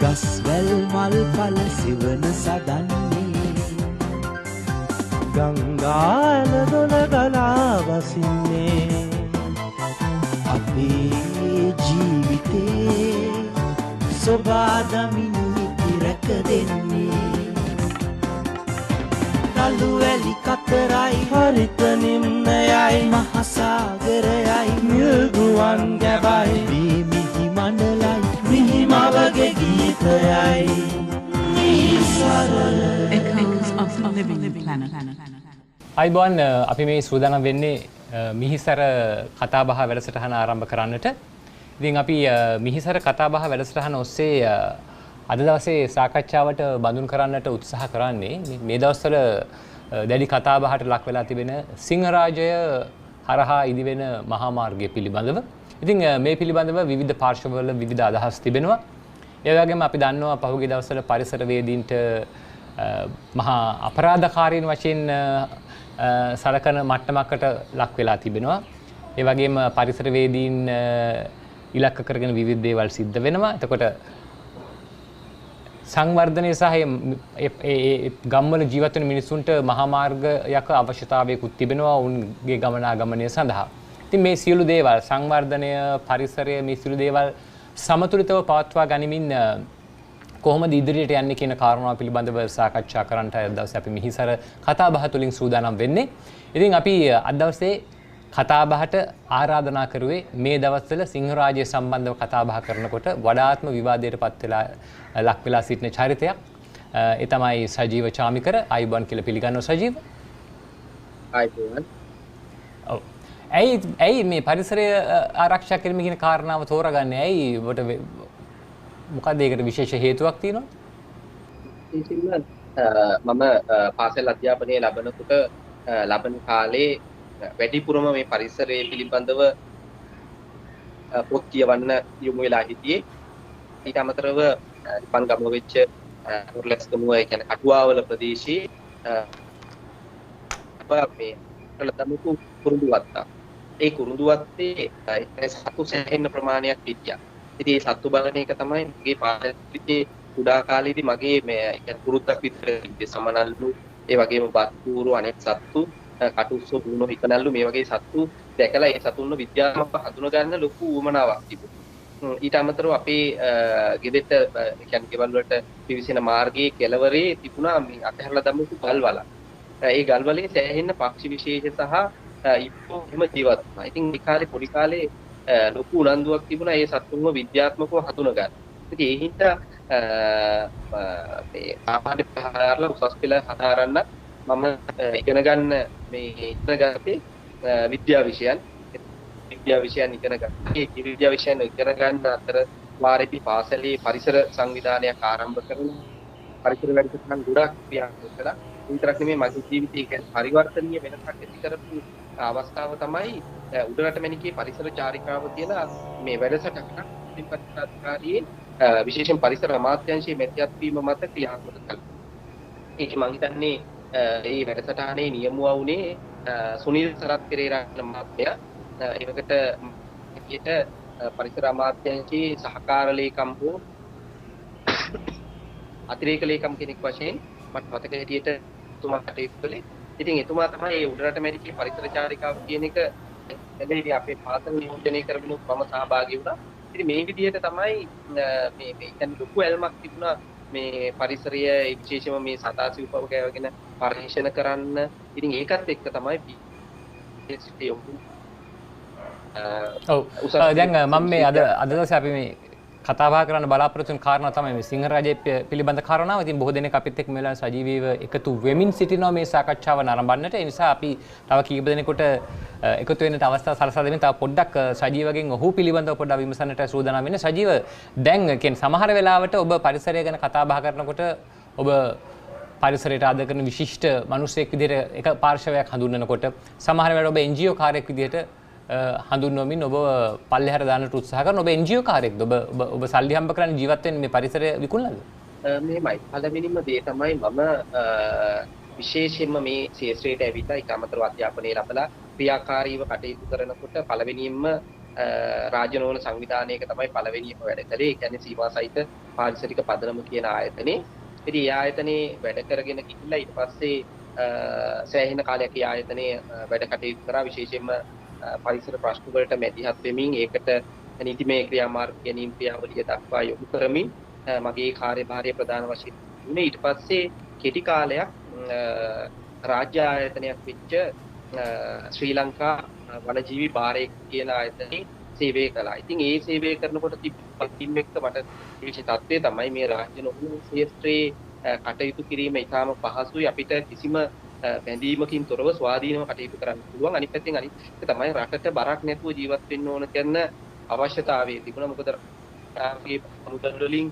ගස්වැල් මල් පල සිවන සදන්නේ ගංගාල දොල ගලා වසින්නේ අපේ ජීවිතේ සොබාදමින් ඉතිරක දෙන්නේ රළු වැලි කතරයි හරිත නිම්නයයි මහසාගරයයි නිල්ගුවන් ගැබයි මේ මිහි මණ්ඩලයි මිහිමවගේ ගීතයයි Nisara Echoes of the Living Planet. අයිබෝන් අපි මේ සූදානම් වෙන්නේ මිහිසර කතාබහ වැඩසටහන ආරම්භ කරන්නට. ඉතින් අපි මිහිසර කතාබහ වැඩසටහන ඔස්සේ අද දවසේ සාකච්ඡාවට බඳුන් කරන්නට උත්සාහ කරන්නේ මේ දවස්වල දැඩි කතාබහට ලක් වෙලා තිබෙන සිංහරාජය හරහා ඉදිවෙන මහා මාර්ගය පිළිබඳව. ඉතින් මේ පිළිබඳව විවිධ පාර්ශවවල විවිධ අදහස් තිබෙනවා. ඒ වගේම අපි දන්නවා පහුගිය දවස්වල පරිසරවේදීන්ට මහා අපරාධකාරීන් වශයෙන් සලකන මට්ටමකට ලක් වෙලා තිබෙනවා. ඒ වගේම පරිසරවේදීන් ඉලක්ක කරගෙන විවිධ දේවල් සිද්ධ වෙනවා. එතකොට සංවර්ධනය සහ ඒ ගම්වල ජීවත් වෙන මිනිසුන්ට මහා මාර්ගයක අවශ්‍යතාවයකුත් තිබෙනවා ඔවුන්ගේ ගමනාගමනය සඳහා. ඉතින් මේ සියලු දේවල් සංවර්ධනය පරිසරය මේ සියලු දේවල් සමතුලිතව පවත්වා ගනිමින් කොහොමද ඉදිරියට යන්නේ කියන කාරණාව පිළිබඳව සාකච්ඡා කරන්නට අද දවසේ අපි මිහිසර කතාබහ තුලින් සූදානම් වෙන්නේ. ඉතින් අපි අද දවසේ කතාබහට ආරාධනා කරුවේ මේ දවස්වල සිංහරාජය සම්බන්ධව කතාබහ කරනකොට වඩාත්ම විවාදයට පත් වෙලා ලක් වෙලා සිටින චරිතයක්. ඒ තමයි සජීව චාමිකර. අයිබෝන් කියලා පිළිගන්නවා සජීව. අයිබෝන්. ඔව්. ඇයි මේ පරිසරය ආරක්ෂා කිරීම කියන කාරණාව තෝරගන්නේ? ඇයි ඔබට මොකක්ද ඒකට විශේෂ හේතුවක් තියෙනවද? මම පාසල් අධ්‍යාපනය ලබනකොට ලබන කාලේ වැඩිපුරම මේ පරිසරය පිළිබඳව පොත් කියවන්න යොමු වෙලා හිටියේ. ඊට අමතරව ඉපන් ගම වෙච්ච උර්ලස්ගමුව ඒ කියන්නේ අටුවාවල ප්‍රදේශයේ මේ කළතමුතු කුරුඳු වත්තා. ඒ කුරුඳු වත්තේ සතු සෑහෙන ප්‍රමාණයක් හිටියා. ඉතින් මේ සතු බලන එක තමයි මගේ පාසලේ කුඩා කාලේදී මගේ මේ කියන්නේ පුරුද්දක් විතර තිබ්බේ. සමනල්ලු ඒ වගේම බත්කූරු අනෙක් සත්තු කටුස්සු වුණු හිකනල්ලු මේ වගේ සත්තු දැකලා ඒ සතුන්ව විද්‍යාත්මකව හඳුන ගන්න ලොකු උවමනාවක් තිබුණා. ඊට අමතරව අපේ ගෙදෙට්ට කියන්නේ ගෙවල් වලට පිවිසෙන මාර්ගයේ කෙළවරේ තිබුණා මේ අතහැරලා දැමුණු ගල්වල. ඒ ගල්වලේ සෑහෙන පක්ෂි විශේෂ සහ ඉප්පෝ හිම ජීවත් වුණා. ඉතින් ඒ කාලේ පොඩි කාලේ ලොකු උනන්දුවක් තිබුණා ඒ සතුන්ව විද්‍යාත්මකව හඳුන ගන්න. ඉතින් ඒ හින්දා මේ සාමාන්‍ය පහරලා උසස් පෙළ හදාරන්න මම ඉගෙන ගන්න මේ ඉගෙන ගත්තේ විද්‍යා විෂයන් ඉගෙන ගන්න. ඒ විද්‍යා විෂයන් ඉගෙන ගන්න අතර වාරේදී පාසලේ පරිසර සංවිධානයක් ආරම්භ කරලා පරිසර වැඩසටහන් ගොඩක් ක්‍රියාත්මක කළා. විතරක් නෙමෙයි මගේ ජීවිතයේ පරිවර්තනීය වෙනසක් ඇති කරපු අවස්ථාව තමයි උඩරට මැණිකේ පරිසර චාරිකාව කියලා මේ වැඩසටහන පිළිපදිකාරී විශේෂයෙන් පරිසර අමාත්‍යාංශයේ මැදිහත් වීම මත ක්‍රියාත්මක කළා. ඒක මම හිතන්නේ මේ වැඩසටහනේ නියමුවා වුණේ සුනිල් සරත් පෙරේරා මහත්මයා. ඒකට ඊට පරිසර අමාත්‍යාංශයේ සහකාර ලේකම් හෝ අතිරේක ලේකම් කෙනෙක් වශයෙන් මට මතක හැටියට එතුමා කටයුතු කළේ. ඉතින් එතුමා තමයි මේ උඩරට මැණිකේ පරිසර චාරිකාව කියන එක එදෙහිදී අපේ පාසල නියෝජනය කරමින් මම සහභාගී වුණා. ඉතින් මේ විදිහට තමයි මේ කියන්නේ ලොකු ඇල්මක් තිබුණා මේ පරිසරය විශේෂයෙන්ම මේ සතා සිව්පව ගැන පරිශන කරන්න. ඉතින් ඒකත් එක්ක තමයි ඔව් දැන් මම මේ අද දවසේ අපි මේ කතා බහ කරන්න බලාපොරොත්තු වෙන කාරණා තමයි මේ සිංහරාජය පිළිබඳ කාරණාව. ඉතින් බොහෝ දෙනෙක් අපිත් එක්ක මේ වෙලාවේ සජීවීව එකතු වෙමින් සිටිනවා මේ සාකච්ඡාව නරඹන්නට. ඒ නිසා අපි තව කීප දෙනෙකුට එකතු වෙන්නට අවස්ථාව සලසා දෙමින් තව පොඩ්ඩක් සජීවගෙන් ඔහු පිළිබඳව පොඩ්ඩක් විමසන්නට සූදානම් වෙන්නේ. සජීව දැන් කියන්නේ සමහර වෙලාවට ඔබ පරිසරය ගැන කතා බහ කරනකොට ඔබ පරිසරයට ආද කරන විශිෂ්ට මිනිසෙක් විදිහට එක පාර්ශවයක් හඳුන්වනකොට සමහර වෙලාවට ඔබ NGO කාර්යයක් විදිහට හඳුන්වමින් ඔබ පල්ලෙහාට දාන්නට උත්සාහ කරන ඔබ NGO කාර්යයක්ද ඔබ සල්ලි හම්බ කරන්නේ ජීවත් වෙන්නේ මේ පරිසරය විකුණන්නද? මෙහෙමයි. පළවෙනිම දේ තමයි මම විශේෂයෙන්ම මේ ශාස්ත්‍රයට ඇවිල්ලා ඊට අමතරව අධ්‍යාපනය ලැබලා ක්‍රියාකාරීව කටයුතු කරනකොට පළවෙනියෙන්ම රාජ්‍ය නොවන සංවිධානයක තමයි පළවෙනිම වැඩ කළේ. ඒ කියන්නේ සීමා සහිත පාරිසරික පදනම කියන ආයතනේ. ඉතින් ඒ ආයතනේ වැඩ කරගෙන ගිහිල්ලා ඊට පස්සේ සෑහෙන කාලයක් ඒ ආයතනයේ වැඩ කටයුතු කරා. විශේෂයෙන්ම පරිසර ප්‍රශ්න වලට මැදිහත් වෙමින් ඒකට නීතිමය ක්‍රියාමාර්ග ගැනීම ක්‍රියාවලිය දක්වා යොමු කරමින් මගේ කාර්යභාරය ප්‍රධාන වශයෙන් වුණේ. ඊට පස්සේ කෙටි කාලයක් රාජ්‍ය ආයතනයක් වෙච්ච ශ්‍රී ලංකා වනජීවි භාරය කියන ආයතනයේ සේවය කළා. ඉතින් ඒ සේවය කරනකොට තිබ්බ එක්ක මට විශේෂ තත්ත්වය තමයි මේ රාජ්‍ය නොවන ක්ෂේත්‍රයේ කටයුතු කිරීම ඉතාම පහසුයි. අපිට කිසිම බැඳීමකින් තොරව ස්වාධීනව කටයුතු කරන්න පුළුවන්. අනිත් පැත්තෙන් අනිත් එක තමයි රටට බරක් නැතුව ජීවත් වෙන්න ඕන කියන අවශ්‍යතාවය තිබුණා. මොකද රාජ්‍යයේ මුදල් වලින්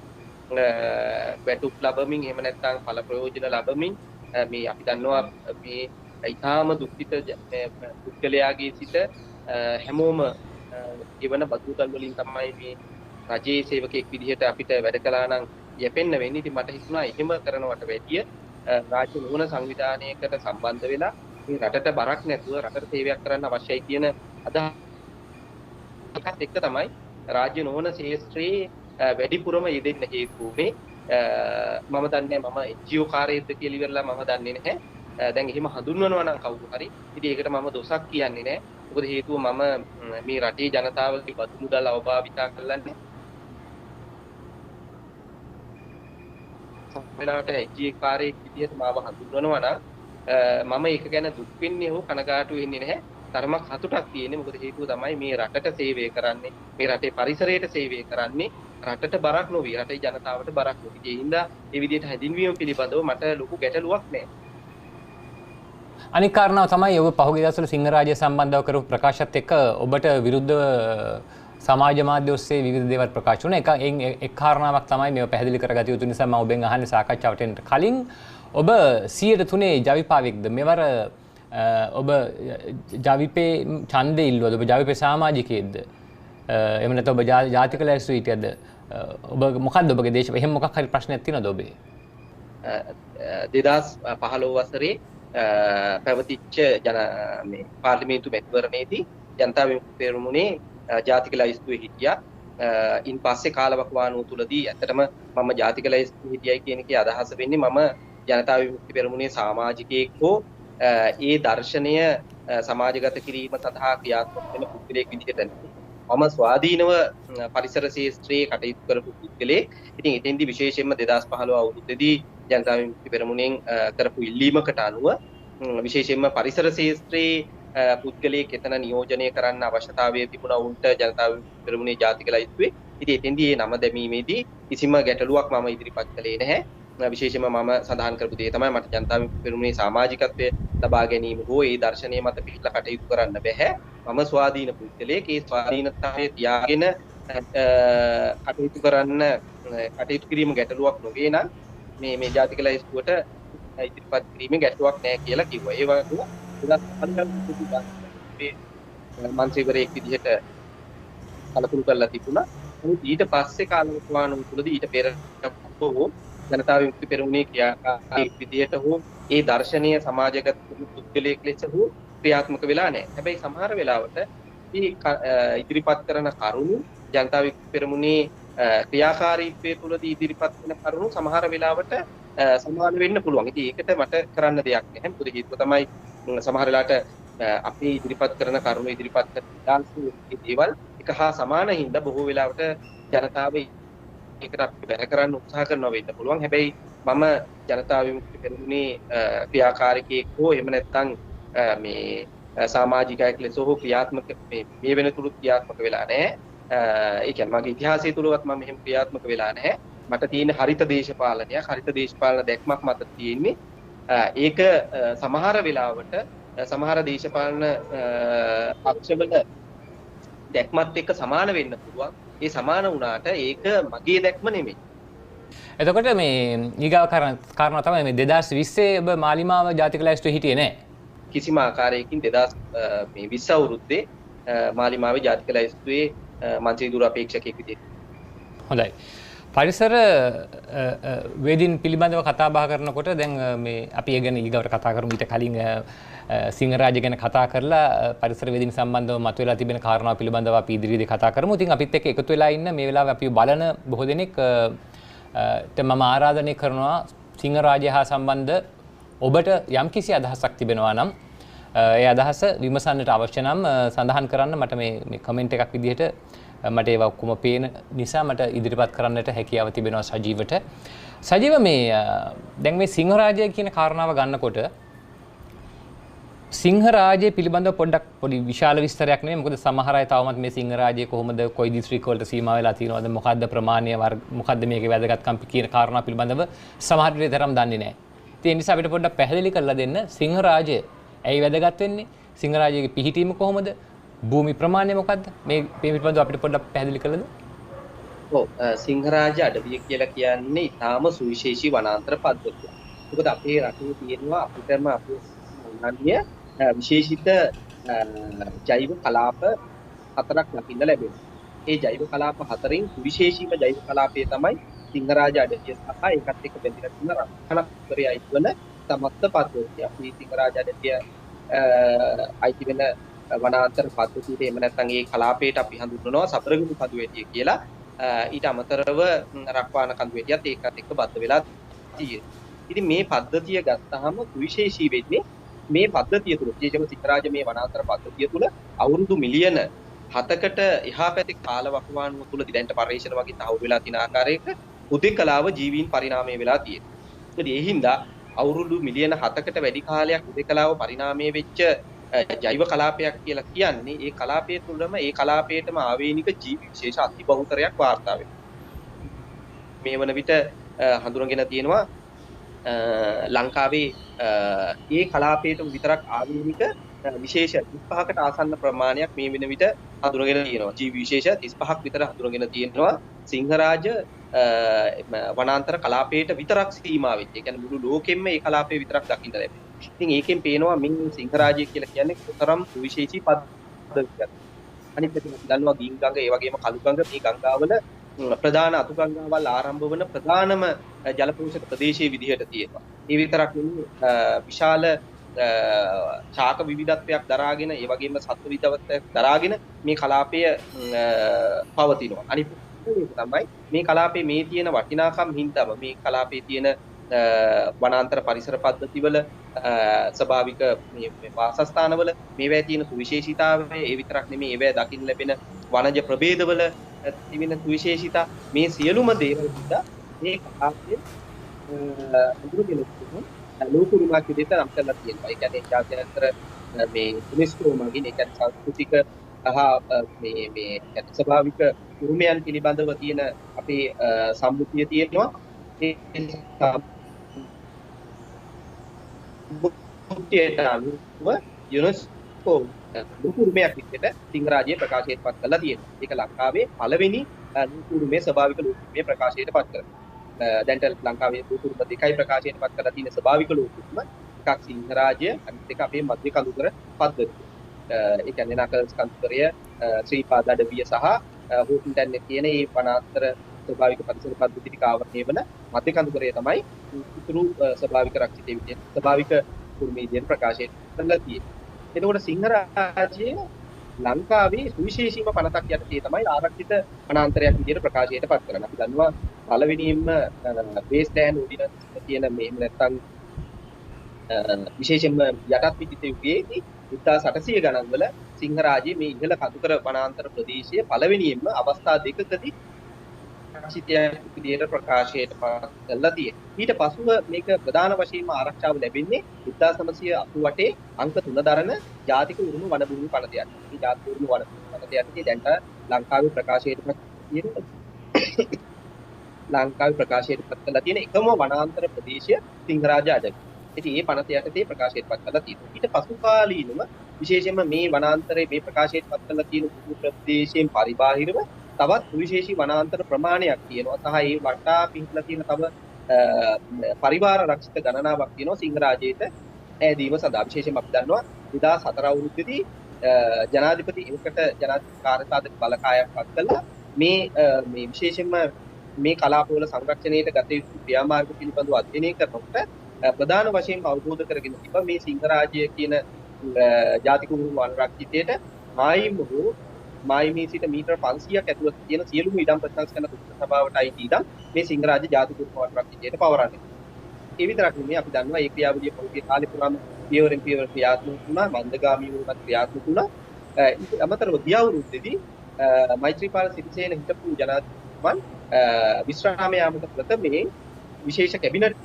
වැටුප් ලැබමින් එහෙම නැත්නම් ඵල ප්‍රයෝජන ලැබමින් මේ අපි දන්නවා මේ ඉතාම දුක්ඛිත පුද්ගලයාගේ සිට හැමෝම ජීවන බදුතල් වලින් තමයි මේ රජයේ සේවකයෙක් විදිහට අපිට වැඩ කළා නම් යැපෙන්න වෙන්නේ. ඉතින් මට හිතුණා එහෙම කරනවට වැඩිය රාජ්‍ය නොවන සංවිධානයකට සම්බන්ධ වෙලා මේ රටට බරක් නැතුව රටට සේවයක් කරන්න අවශ්‍යයි කියන අදහසත් එක්ක තමයි රාජ්‍ය නොවන ශාස්ත්‍රයේ වැඩිපුරම යෙදෙන්න හේතු වුනේ. මම දන්නේ මම NGO කාර්යයේද කියලා ඉවරලා මම දන්නේ නැහැ. දැන් එහෙම හඳුන්වනවා නම් කවුරු හරි. ඉතින් ඒකට මම දොසක් කියන්නේ නැහැ. මොකද හේතුව මම මේ රටේ ජනතාවගේ බදු මුදල් අවභාවිතා කරලා නැහැ. වෙලාවට NGO කාර්යයක් විදිහට මාව හඳුන්වනවා නම් මම ඒක ගැන දුක් වෙන්නේ හෝ කනගාටු වෙන්නේ නැහැ. තරමක් සතුටක් තියෙන්නේ. මොකද හේතුව තමයි මේ රටට සේවය කරන්නේ. මේ රටේ පරිසරයට සේවය කරන්නේ. රටට බරක් නොවි. රටේ ජනතාවට බරක් නොවි. ඒ හින්දා මේ විදිහට හැඳින්වීම පිළිබඳව මට ලොකු ගැටලුවක් නැහැ. අනික් කාරණාව තමයි ඔබ පහුගිය දවස්වල සිංහරාජය සම්බන්ධව කරපු ප්‍රකාශයත් එක්ක ඔබට විරුද්ධව සමාජ මාධ්‍ය ඔස්සේ විවිධ දේවල් ප්‍රකාශ වුණා. එක් කාරණාවක් තමයි මේව පැහැදිලි කරගatiya යුතු නිසා මම ඔබෙන් අහන්නේ සාකච්ඡාවට එන්න කලින් ඔබ 103 ජවිපාවෙක්ද මෙවර ඔබ ජවිපේ ඡන්දෙ ඉල්ලුවද? ඔබ ජවිපේ සමාජිකයෙක්ද? එහෙම නැත්නම් ඔබ ජාතික ලැයිස්තු හිටියද? ඔබ මොකක්ද ඔබගේ දේශ එහෙම මොකක් හරි ප්‍රශ්නයක් තියෙනවද ඔබේ? 2015 වසරේ පැවතිච්ච මේ පාර්ලිමේන්තු මැතිවරණයේදී ජනතා විමුක්ති පෙරමුණේ ජාතික ලැයිස්තුවේ හිටියා. ඉන් පස්සේ කාලවකවානුව තුලදී ඇත්තටම මම ජාතික ලැයිස්තුවේ හිටියයි කියන එකේ අදහස වෙන්නේ මම ජනතා විමුක්ති පෙරමුණේ සමාජිකයෙක් හෝ ඒ දර්ශනය සමාජගත කිරීම සඳහා ක්‍රියාත්මක වෙන පුද්ගලයෙක් විදිහට මම ස්වාධීනව පරිසර ශාස්ත්‍රයේ කටයුතු කරපු පුද්ගලයෙක්. ඉතින් එතෙන්දී විශේෂයෙන්ම 2015 අවුරුද්දේදී ජනතා විමුක්ති පෙරමුණෙන් කරපු ඉල්ලීමකට අනුව විශේෂයෙන්ම පරිසර ශාස්ත්‍රයේ පුද්ගලයෙක් එතන නියෝජනය කරන්න අවශ්‍යතාවය තිබුණා උන්ට ජනතා විමුක්ති පෙරමුණේ ජාතික ලැයිස්තුවේ. ඉතින් එතෙන්දී මේ නම දැමීමේදී කිසිම ගැටලුවක් මම ඉදිරිපත් කළේ නැහැ. විශේෂයෙන්ම මම සඳහන් කරපු දේ තමයි මට ජනතා විමුක්ති පෙරමුණේ සමාජිකත්වය ලබා ගැනීම හෝ ඒ දර්ශනය මත පිළිලා කටයුතු කරන්න බෑ. මම ස්වාධීන පුද්ගලයෙක්. ඒ ස්වාධීනතාවය තියාගෙන කටයුතු කිරීම ගැටලුවක් නොවේ නම් මේ ජාතික ලැයිස්තුවට ඉදිරිපත් කිරීමේ ගැටලුවක් නැහැ කියලා කිව්වා. ඒ වගේම මන්ත්‍රීවරයෙක් විදිහට කලකුළු කරලා තිබුණා. ඊට පස්සේ කාලවකවානුව තුලදී ඊට පෙර හෝ ජනතා විමුක්ති පෙරමුණේ ක්‍රියාකාරී විදිහට හෝ ඒ දර්ශනීය සමාජගත පුද්ගලයෙක් ලෙස හෝ ක්‍රියාත්මක වෙලා නැහැ. හැබැයි සමහර වෙලාවට මේ ඉදිරිපත් කරන කරුණු ජනතා විමුක්ති පෙරමුණේ ක්‍රියාකාරීත්වයේ තුලදී ඉදිරිපත් වෙන කරුණු සමහර වෙලාවට සමාන වෙන්න පුළුවන්. ඉතින් ඒකට මට කරන්න දෙයක් නැහැ. මොකද හේතුව තමයි සමහර වෙලාවට අපි ඉදිරිපත් කරන කරුණු ඉදිරිපත් කරන දේවල් එක හා සමාන හින්දා බොහෝ වෙලාවට ජනතාව ඒකට අපි බැහැ කරන්න උත්සාහ කරනවා වෙන්න පුළුවන්. හැබැයි මම ජනතා විමුක්ති පෙරමුණේ ක්‍රියාකාරකයෙක් හෝ එහෙම නැත්නම් මේ සමාජිකයෙක් ලෙස හෝ ක්‍රියාත්මක මේ වෙනතුරු ක්‍රියාත්මක වෙලා නැහැ. ඒ කියන්නේ මගේ ඉතිහාසය තුලවත් මම මෙහෙම ක්‍රියාත්මක වෙලා නැහැ. මට තියෙන හරිත දේශපාලන දැක්මක් මත තියෙන්නේ. ඒක සමහර වෙලාවට සමහර දේශපාලන පක්ෂවල දැක්මත් එක්ක සමාන වෙන්න පුළුවන්. ඒ සමාන වුණාට ඒක මගේ දැක්ම නෙමෙයි. එතකොට මේ ඊගාව කාරණා තමයි මේ 2020 ඔබ මාලිමාව ජාතික ලැයිස්තුවේ හිටියේ නැහැ. කිසිම ආකාරයකින් 2020 අවුරුද්දේ මාලිමාවේ ජාතික ලැයිස්තුවේ මන්ත්‍රී දුර අපේක්ෂකයෙක් විදිහට. හොඳයි. පරිසර වේදින් පිළිබඳව කතා බහ කරනකොට දැන් මේ අපි ඒ ගැන ඊගවට කතා කරමු. ඊට කලින් සිංහරාජ ගැන කතා කරලා පරිසර වේදින් සම්බන්ධව මතුවලා තිබෙන කාරණා පිළිබඳව අපි ඉදිරියේදී කතා කරමු. ඉතින් අපිත් එක්ක එකතු වෙලා ඉන්න මේ වෙලාවේ අපි බලන බොහෝ දෙනෙක් මම ආරාධනය කරනවා සිංහරාජය හා සම්බන්ධ ඔබට යම්කිසි අදහසක් තිබෙනවා නම් ඒ අදහස විමසන්නට අවශ්‍ය නම් සඳහන් කරන්න. මට මේ කමෙන්ට් එකක් විදිහට මට ඒවා ඔක්කොම පේන නිසා මට ඉදිරිපත් කරන්නට හැකියාව තිබෙනවා සජීවට. සජීව මේ දැන් මේ සිංහරාජය කියන කාරණාව ගන්නකොට සිංහරාජය පිළිබඳව පොඩි විශාල විස්තරයක් නෙමෙයි. මොකද සමහර අය තවමත් මේ සිංහරාජය කොහොමද කොයි දිස්ත්‍රික්ක වලට සීමා වෙලා තියෙනවද මොකද්ද ප්‍රමාණය මොකද්ද මේකේ වැදගත්කම් කියන කාරණා පිළිබඳව සමහර විට තරම් දන්නේ නැහැ. ඒ නිසා අපිට පොඩ්ඩක් පැහැදිලි කරලා දෙන්න සිංහරාජය ඇයි වැදගත් වෙන්නේ? සිංහරාජයේ පිහිටීම කොහොමද? භූමි ප්‍රමාණය මොකද්ද? මේ පිළිබඳව අපිට පොඩ්ඩක් පැහැදිලි කරලා දෙන්න. ඔව් සිංහරාජ අඩවිය කියලා කියන්නේ ඊටාම සුවිශේෂී වනාන්තර පද්ධතියක්. මොකද අපේ රටේ තියෙනවා අපිටම අපේ අනන්‍ය විශේෂිත ජෛව කලාප හතරක් ලකින්න ලැබෙනවා. ඒ ජෛව කලාප හතරෙන් සුවිශේෂීම ජෛව කලාපය තමයි සිංහරාජ අඩවිය සහ ඒකත් එක්ක බැඳලා තියෙන රක්ෂණතරය අයිතිවන සමස්ත පද්ධතිය. අපි සිංහරාජ අඩවිය අයිති වෙන වනාන්තර පද්ධතියට එහෙම නැත්නම් ඒ කලාපයට අපි හඳුන්වනවා සතරගුණු කඳුවැටිය කියලා. ඊට අමතරව රක්වාන කඳුවැටියත් ඒකත් එක්ක බද්ධ වෙලා තියෙනවා. ඉතින් මේ පද්ධතිය ගත්තාම සුවිශේෂී වෙන්නේ මේ පද්ධතිය තුළ විශේෂම සිංහරාජ මේ වනාන්තර පද්ධතිය තුළ අවුරුදු මිලියන 7කට එහා පැත්තේ කාල වකවානුව තුළදී දැන්ට පරිශ්‍රණ වගේ තහවුරු වෙලා තියෙන ආකාරයක හුදෙකලාව ජීවීන් පරිණාමය වෙලා තියෙනවා. ඒකද ඒ හින්දා අවුරුදු මිලියන 7කට වැඩි කාලයක් හුදෙකලාව පරිණාමය වෙච්ච ජෛව කලාපයක් කියලා කියන්නේ ඒ කලාපයේ තුළම ඒ කලාපයේටම ආවේනික ජීවි විශේෂ අති බහුතරයක් වාර්තා වෙනවා. මේ වන විට හඳුනගෙන තියෙනවා ලංකාවේ ඒ කලාපයට විතරක් ආවේනික විශේෂ 35කට ආසන්න ප්‍රමාණයක් මේ වෙන විට හඳුනගෙන තියෙනවා. ජීවි විශේෂ 35ක් විතර හඳුනගෙන තියෙනවා සිංහරාජ වනාන්තර කලාපයට විතරක් සීමා වෙච්ච. ඒ කියන්නේ මුළු ලෝකෙම මේ කලාපේ විතරක් දකින්න ලැබෙනවා. ඉතින් ඒකෙන් පේනවා මේ සිංහරාජය කියලා කියන්නේ කොතරම් සුවිශේෂී පද්ධතියක්. අනිත් පැත්තෙන් දන්නවා ගින් ගඟ ඒ වගේම කළු ගඟ මේ ගංගාවල ප්‍රධාන අතු ගංගාවල් ආරම්භ වන ප්‍රධානම ජල පෝෂක ප්‍රදේශයේ විදිහට තියෙනවා. ඒ විතරක් නෙමෙයි විශාල ශාක විවිධත්වයක් දරාගෙන ඒ වගේම සත්ව විවිධත්වයක් දරාගෙන මේ කලාපය පවතිනවා. අනිත් තමයි මේ කලාපයේ මේ තියෙන වටිනාකම් හින්දාම මේ කලාපයේ තියෙන වනාන්තර පරිසර පද්ධතිවල ස්වභාවික මේ වාසස්ථානවල මේවැය තියෙන සුවිශේෂීතාවය ඒ විතරක් නෙමෙයි ඒවැය දකින්න ලැබෙන වනජ ප්‍රභේදවල තිබෙන සුවිශේෂීතා මේ සියලුම දේවල් හින්දා මේ කලාපයේ අඳුරගෙන ලෝකුරුමක් විදිහට නම් කරලා තියෙනවා. ඒ කියන්නේ ජාත්‍යන්තර මේ UNESCO මගින් ඒ කියන්නේ සංස්කෘතික සහ මේ ස්වභාවික උරුමයන් පිළිබඳව තියෙන අපේ සම්මුතිය තියෙනවා. ඒ සම්මුතියට අනුව UNESCO ලෝකුරුමයක් විදිහට සිංහරාජය ප්‍රකාශයට පත් කරලා තියෙනවා. ඒක ලංකාවේ පළවෙනි ලෝකුරුමේ ස්වභාවික ලෝකුරුමේ ප්‍රකාශයට පත් කරනවා. දැන්ට ලංකාවේ ලෝකුරුම දෙකයි ප්‍රකාශයට පත් කරලා තියෙන ස්වභාවික ලෝකුරුම. එකක් සිංහරාජය අනිත් එක අපේ මධ්‍ය කඳුකර පද්ධතිය. ඒ කියන්නේ නකල්ස් කඳුකරය ශ්‍රීපාද අඩවිය සහ හෝටන් කියන මේ වනාන්තර ස්වභාවික පරිසර පද්ධති ටික ආවරණය වන මධ්‍ය කඳුකරය තමයි උතුරු ස්වභාවික රක්ෂිත විදියට ස්වභාවික කුරුමේදීන් ප්‍රකාශයට කරලා තියෙන්නේ. එතකොට සිංහරාජය ලංකාවේ සුවිශේෂීම පනතක් යටතේ තමයි ආරක්ෂිත වනාන්තරයක් විදියට ප්‍රකාශයට පත් කරන්නේ. අපි දන්නවා පළවෙනියෙන්ම බේස් ලෑන්ඩ් උඩින් තියෙන මේ නැත්තම් විශේෂයෙන්ම යටත් විජිත යුගයේදී 1800 ගණන් වල සිංහරාජයේ මේ ඉහළ කඳුකර වනාන්තර ප්‍රදේශයේ පළවෙනියෙන්ම අවස්ථා දෙකකදී රක්ෂිතයක් විදියට ප්‍රකාශයට පත් කරලා තියෙනවා. ඊට පසුව මේක ප්‍රධාන වශයෙන්ම ආරක්ෂාව ලැබෙන්නේ 1988 අංක 3 දරන ජාතික උරුම වන භූමි පනතයක්. මේ ජාතික උරුම වන භූමි පනතයන්දී දැන්ට ලංකාවේ ප්‍රකාශයට පත් තියෙන ලංකාවේ ප්‍රකාශයට පත් කරලා තියෙන එකම වනාන්තර ප්‍රදේශය සිංහරාජ අඩවිය. ඉතින් මේ පනත යටතේ ප්‍රකාශයට පත් කරලා තියෙනවා. ඊට පසු කාලීනව විශේෂයෙන්ම මේ වනාන්තරයේ මේ ප්‍රකාශයට පත් කරලා තියෙන ප්‍රදේශයෙන් පරිබාහිරව තවත් සුවිශේෂී වනාන්තර ප්‍රමාණයක් තියෙනවා. සහ ඒ වටා පිහිටලා තියෙන තව පරිවාර රක්ෂිත ගණනාවක් තියෙනවා සිංහරාජයට ඈදීම සඳහා. විශේෂයෙන්ම අපි දන්නවා 2004 අවුරුද්දේදී ජනාධිපති එවකට ජනාධිපති කාර්යසාධක බලකායක් පත් කළා මේ විශේෂයෙන්ම මේ කලාපවල සංරක්ෂණයට ගත යුතු ක්‍රියාමාර්ග පිළිබඳව අධ්‍යයනය කරනකොට ප්‍රධාන වශයෙන් අවබෝධ කරගෙන තිබා මේ සිංහ රාජ්‍ය කියන ජාතික උරුම වනරක්ෂිතයට මායිමේ සිට මීටර 500ක් ඇතුළත තියෙන සියලුම ඉඩම් ප්‍රතිසංස්කරණ දුෂ්කර සභාවට අයිති ඉඩම් මේ සිංහ රාජ්‍ය ජාතික උරුම වනරක්ෂිතයට පවරන්නේ. ඒ විතරක් නෙමෙයි අපි දන්නවා ඒ ක්‍රියාවලිය පොදුවේ කාලේ පුරාම පියවරෙන් පියවර ක්‍රියාත්මක වුණා, මන්දගාමී වුණත් ක්‍රියාත්මක වුණා. ඊට අමතරව ගිය අවුරුද්දේදී මෛත්‍රීපාල සිරිසේන හිටපු ජනාධිපතිතුමන් විශ්‍රාම යාමට ප්‍රථමයෙන් විශේෂ කැබිනට්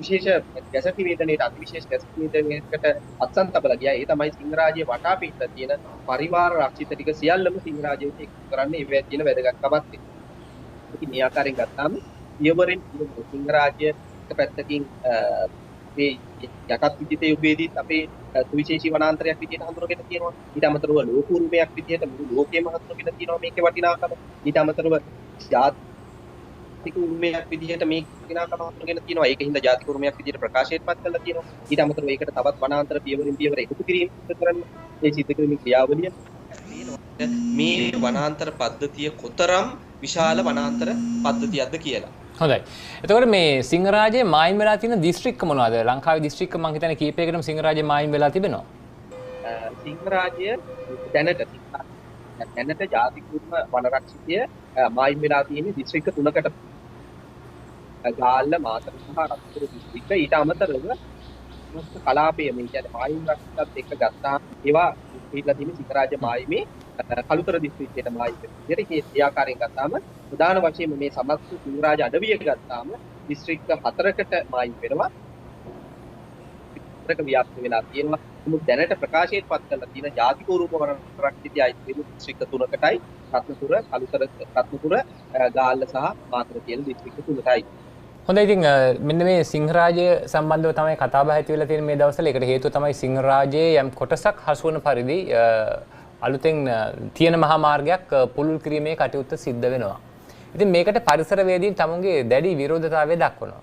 විශේෂ ගැසට් නිවේදනයේට අතිවිශේෂ ගැසට් නිවේදනයකට අත්සන් තබලා ගියා. ඒ තමයි සිංහ රාජ්‍ය වටා පිටලා තියෙන පරිවාර රක්ෂිත ටික සියල්ලම සිංහ රාජ්‍යයට එකතු කරන්නේ ඒවැය තියෙන වැදගත්කමත් එක්ක. ඉතින් මේ ආකාරයෙන් ගත්තාම පියවරෙන් සිංහ රාජ්‍ය පැත්තකින් මේ යටත් විජිත යුගයේදීත් අපේ සුවිශේෂී වනාන්තරයක් විදිහට හඳුනගෙන තියෙනවා. ඊට අමතරව ලෝක උරුමයක් විදිහට මුළු ලෝකෙම හඳුනගෙන තියෙනවා මේකේ වටිනාකම. ඊට අමතරව ජාතික උරුමයක් විදිහට මේක වටිනාකම හඳුනගෙන තියෙනවා. ඒකින්ද ජාතික උරුමයක් විදිහට ප්‍රකාශයටපත් කරලා තියෙනවා. ඊට අමතරව ඒකට තවත් වනාන්තර පියවරින් පියවර එකතු කිරීම කරන්නේ මේ සිද්ධ කිරීමේ ක්‍රියාවලිය. මේ වනාන්තර පද්ධතිය කොතරම් විශාල වනාන්තර පද්ධතියක්ද කියලා. හොඳයි. එතකොට මේ සිංහ රාජ්‍යයේ මායිම් වෙලා තියෙන දිස්ත්‍රික්ක මොනවද? ලංකාවේ දිස්ත්‍රික්ක මම හිතන්නේ කීපයකටම සිංහ රාජ්‍යයේ මායිම් වෙලා තිබෙනවා. සිංහ රාජ්‍ය දැනට ජාතික උරුම වනරක්ෂිතය මායිම් වෙලා තියෙන දිස්ත්‍රික්ක 3කට. ගාල්ල, මාතර සහ රත්නපුර දිස්ත්‍රික්ක. ඊට අමතරව කලාපය මේ කියන්නේ මායිම් රක්ෂිතත් එක්ක ගත්තාම ඒවා පිටලා තියෙන සිංහ රාජ්‍ය මායිමේ කළුතර දිස්ත්‍රික්කයට මායිම් වෙනවා. ඒ ආකාරයෙන් ගත්තාම ප්‍රධාන වශයෙන් මේ සමස්ත සිංහ රාජ්‍ය අඩවිය ගත්තාම දිස්ත්‍රික්ක 4කට මායිම් වෙනවා. 4ක ව්‍යාප්ත වෙලා තියෙනවා. නමුත් දැනට ප්‍රකාශයට පත් කරලා තියෙන ජාතික උරුම වනරක්ෂිතය අයිති වෙන දිස්ත්‍රික්ක 3කටයි රත්නපුර, කළුතර, ගාල්ල සහ මාතර කියන දිස්ත්‍රික්ක 3ටයි. හොඳයි. ඉතින් මෙන්න මේ සිංහ රාජ්‍ය සම්බන්ධව තමයි කතා බහ ඇති වෙලා තියෙන මේ දවස්වල. ඒකට හේතුව තමයි සිංහ රාජ්‍යයේ යම් කොටසක් හසු වන පරිදි අලුතෙන් තියෙන මහා මාර්ගයක් පුළුල් කිරීමේ කටයුත්ත සිද්ධ වෙනවා. ඉතින් මේකට පරිසරවේදීන් තමුන්ගේ දැඩි විරෝධතාවය දක්වනවා.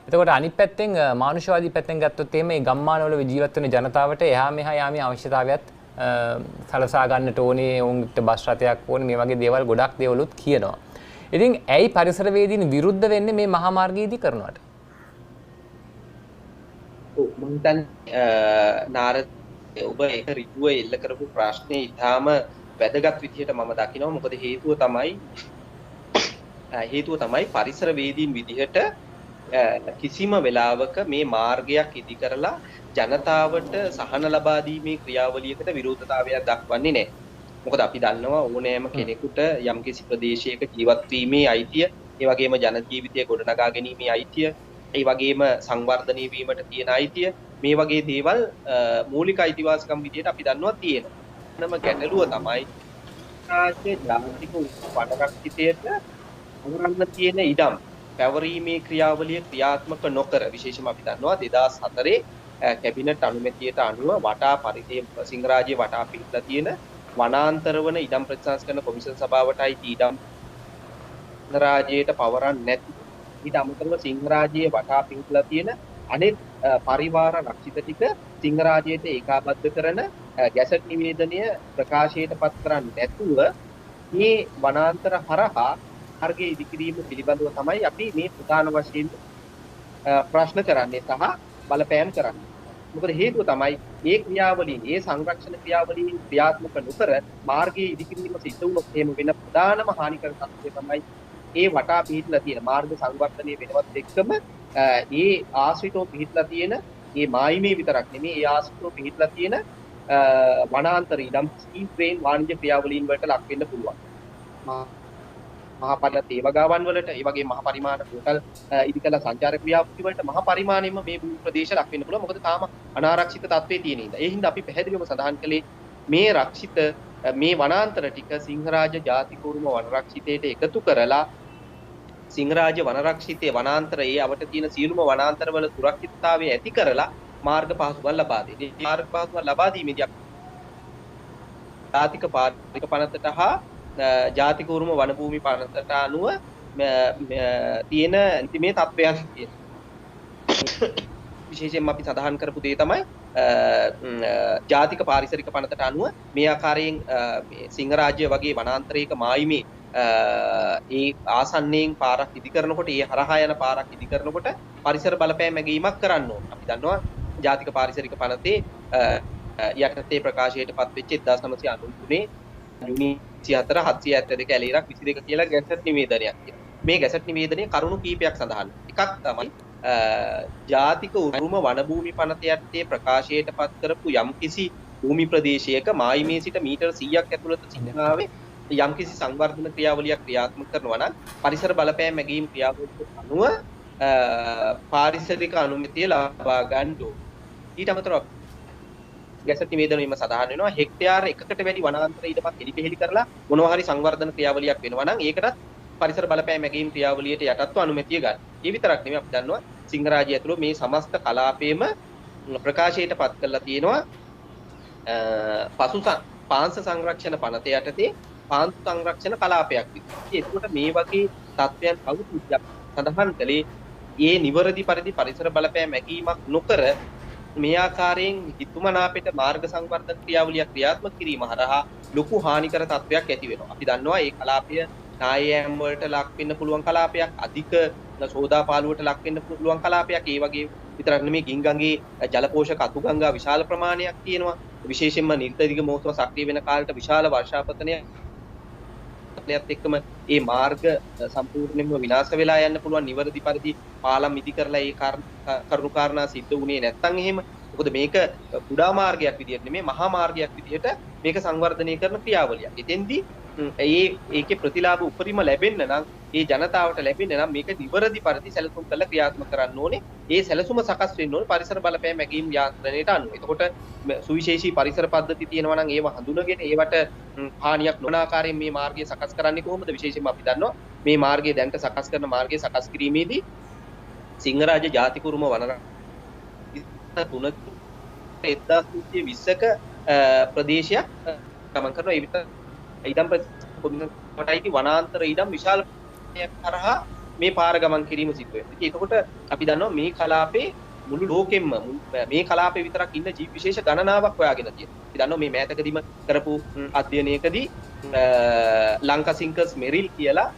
එතකොට අනිත් පැත්තෙන් මානුෂවාදී පැත්තෙන් ගත්තොත් එහෙම මේ ගම්මානවල ජීවත් වෙන ජනතාවට එහා මෙහා යාමේ අවශ්‍යතාවයත් සලසා ගන්නට ඕනේ. උන්ට බස් රථයක් ඕනේ. මේ වගේ දේවල් ගොඩක් දේවලුත් කියනවා. ඉතින් ඇයි පරිසරවේදීන් විරුද්ධ වෙන්නේ මේ මහා මාර්ගයේදී කරනවට? ඔව් මම හිතන්නේ නාරද ඔබ ඒක ඍජුව එල්ල කරපු ප්‍රශ්නේ ඊටාම වැදගත් විදිහට මම දකිනවා. මොකද හේතුව තමයි පරිසරවේදීන් විදිහට කිසිම වෙලාවක මේ මාර්ගයක් ඉදි කරලා ජනතාවට සහන ලබා දීමේ ක්‍රියාවලියකට විරෝධතාවයක් දක්වන්නේ නැහැ. මොකද අපි දන්නවා ඕනෑම කෙනෙකුට යම්කිසි ප්‍රදේශයක ජීවත් වීමේ අයිතිය, ඒ වගේම ජන ජීවිතය ගොඩනගා ගැනීමේ අයිතිය, ඒ වගේම සංවර්ධනය වීමට තියෙන අයිතිය, මේ වගේ දේවල් මූලික අයිතිවාසිකම් විදිහට අපි දන්නවා තියෙනවා. නම ගැටලුව තමයි රාජ්‍ය ජාතික වනරක්ෂිතයට අවරන්න තියෙන ඉඩම් පැවරීමේ ක්‍රියාවලිය ක්‍රියාත්මක නොකර, විශේෂයෙන්ම අපි දන්නවා 2004 කැබිනට් අනුමැතියට අනුව වටා පරිදි සිංහ රාජ්‍ය වටා පිටලා තියෙන වනාන්තරවන ඉඩම් ප්‍රතිසංස්කරණ කොමිෂන් සභාවටයි ඉඩම් රාජ්‍යයට පවරන්නේ නැති. ඊට අමතරව සිංහ රාජ්‍යයේ වටා පිටලා තියෙන අනෙක් පරිවාර රක්ෂිත ටික සිංහ රාජ්‍යයට ඒකාබද්ධ කරන ගැසට් නිවේදනය ප්‍රකාශයට පත් කරන්නේ නැතුව මේ වනාන්තර හරහා මාර්ගයේ ඉදිකිරීම පිළිබඳව තමයි අපි මේ ප්‍රධාන වශයෙන් ප්‍රශ්න කරන්නේ සහ බලපෑම් කරන්නේ. මොකද හේතුව තමයි මේ ක්‍රියාවලින්, මේ සංරක්ෂණ ක්‍රියාවලින් ක්‍රියාත්මක නොකර මාර්ගයේ ඉදිකිරීම සිද්ධ වුණොත් එහෙම වෙන ප්‍රධානම හානිකර තත්ත්වය තමයි ඒ වටා පිහිටලා තියෙන මාර්ග සංවර්ධනය වෙනවත් එක්කම ඒ ආශ්‍රිතව පිහිටලා තියෙන මේ මායිමේ විතරක් නෙමෙයි, ඒ ආශ්‍රිතව පිහිටලා තියෙන වනාන්තර ඉඩම් ස්කීම් ට්‍රේන් වාණිජ්‍ය ක්‍රියාවලීන් වලට ලක් වෙන්න පුළුවන්. මහා පරිමාණ තේවගාවන් වලට, ඒ වගේ මහා පරිමාණ හෝටල් ඉදිකලා සංචාරක ව්‍යාපෘති වලට මහා පරිමාණයෙන්ම මේ ප්‍රදේශ ලක් වෙන්න පුළුවන්. මොකද තාම අනාරක්ෂිත තත්ත්වයේ තියෙන ඉඳ. ඒ හින්දා අපි පැහැදිලිවම සඳහන් කළේ මේ රක්ෂිත මේ වනාන්තර ටික සිංහ රාජ්‍ය ජාතික උරුම වනරක්ෂිතයට එකතු කරලා සිංහ රාජ්‍ය වනරක්ෂිතයේ වනාන්තරයේ අවට තියෙන සියලුම වනාන්තරවල සුරක්ෂිතතාවය ඇති කරලා මාර්ග පහසුකම් ලබා දෙන්නේ. මේ මාර්ග පහසුකම් ලබා දීමේදී ජාතික පාරික පනතට හා ජාතික උරුම වන භූමි පනතට අනුව තියෙන මේ තත්ත්වයන් තියෙනවා. විශේෂයෙන්ම අපි සඳහන් කරපු දේ තමයි ජාතික පාරිසරික පනතට අනුව මේ ආකාරයෙන් සිංහ රාජ්‍ය වගේ වනාන්තරයක මායිමේ ඒ ආසන්නයෙන් පාරක් ඉදි කරනකොට ඒ හරහා යන පාරක් ඉදි කරනකොට පරිසර බලපෑම් මැගීමක් කරන්න ඕන. අපි දන්නවා ජාතික පාරිසරික පනතේ යටතේ ප්‍රකාශයට පත් වෙච්ච 1993 ජූනි 24 772 ඇලීරක් 22 කියලා ගැසට් නිවේදනයක් තියෙනවා. මේ ගැසට් නිවේදනයේ කරුණු කීපයක් සඳහන්. එකක් තමයි ජාතික උරුම වන භූමි පනත යටතේ ප්‍රකාශයට පත් කරපු යම්කිසි භූමි ප්‍රදේශයක මායිමේ සිට මීටර් 100ක් ඇතුළත සිටිනාවේ යම්කිසි සංවර්ධන ක්‍රියාවලියක් ක්‍රියාත්මක කරනවා නම් පරිසර බලපෑම් මැගීම් ක්‍රියාවලියට අනුව පාරිසරික අනුමැතිය ලබා ගන්න ඕන. ඊට අමතරව ගැසට් නිවේදනයේම සඳහන් වෙනවා හෙක්ටයාර එකකට වැඩි වනාන්තර ඉඩමක් එලිපෙහෙලි කරලා මොනවා හරි සංවර්ධන ක්‍රියාවලියක් වෙනවා නම් ඒකටත් පරිසර බලපෑම් මැගීම් ක්‍රියාවලියට යටත්ව අනුමැතිය ගන්න. ඒ විතරක් නෙමෙයි අපි දන්නවා සිංහරාජය ඇතුළු මේ සමස්ත කලාපයේම ප්‍රකාශයට පත් කරලා තියෙනවා පාංශ සංරක්ෂණ පනත යටතේ පාංශ සංරක්ෂණ කලාපයක් විදිහට. ඒකට මේ වගේ තත්ත්වයන් කවුරුත් සඳහන් කළේ ඒ නිවැරදි පරිදි පරිසර බලපෑම් මැගීමක් නොකර මේ ආකාරයෙන් හිතුමනාපෙට මාර්ග සංවර්ධන ක්‍රියාවලිය ක්‍රියාත්මක කිරීම හරහා ලොකු හානිකර තත්ත්වයක් ඇති වෙනවා. අපි දන්නවා මේ කලාපය නායෑම් වලට ලක් වෙන්න පුළුවන් කලාපයක්, අධික සෝදාපාලුවට ලක් වෙන්න පුළුවන් කලාපයක්. ඒ වගේ විතරක් නෙමෙයි ගින්ගඟේ ජල පෝෂක අතුගංගා විශාල ප්‍රමාණයක් තියෙනවා. විශේෂයෙන්ම නිර්තදිග මෝස්තර සක්‍රිය වෙන කාලයට විශාල වර්ෂාපතනයක් එක්කම ඒ මාර්ග සම්පූර්ණයෙන්ම විනාශ වෙලා යන්න පුළුවන්. නිවැරදි පරිදි පාලම් ඉදි කරලා ඒ කරුණු කාරණා සිද්ධ වුණේ නැත්නම් එහෙම. මොකද මේක කුඩා මාර්ගයක් විදිහට නෙමෙයි මහා මාර්ගයක් විදිහට මේක සංවර්ධනය කරන ක්‍රියාවලියක්. එතෙන්දී ඒකේ ප්‍රතිලාභ උපරිම ලැබෙන්න නම් ඒ ජනතාවට ලැබෙන්න නම් මේක නිවැරදි පරිදි සැලසුම් කරලා ක්‍රියාත්මක කරන්න ඕනේ. ඒ සැලසුම සකස් වෙන්න ඕනේ පරිසර බලපෑම් මැගීම් යාන්ත්‍රණයට අනුව. එතකොට සුවිශේෂී පරිසර පද්ධති තියෙනවා නම් ඒව හඳුනගෙන ඒවට හානියක් නොවන ආකාරයෙන් මේ මාර්ගය සකස් කරන්නේ කොහොමද? විශේෂයෙන්ම අපි දන්නවා මේ මාර්ගය දැන්ට සකස් කරන මාර්ගය සකස් කිරීමේදී සිංහරාජ ජාතික උරුම වන 1920ක ප්‍රදේශයක් ගමන් කරනවා. ඒ විතර ඉඩම් කොටයිති වනාන්තර ඉඩම් විශාල කරහා මේ පාර ගමන් කිරීම සිදු වෙනවා. ඉතින් එතකොට අපි දන්නවා මේ කලාපේ මුළු ලෝකෙම මේ කලාපේ විතරක් ඉන්න ජීව විශේෂ ගණනාවක් හොයාගෙන තියෙනවා. අපි දන්නවා මේ මෑතකදීම කරපු අධ්‍යයනයකදී ලංකාසින්කස් මෙරිල් කියලා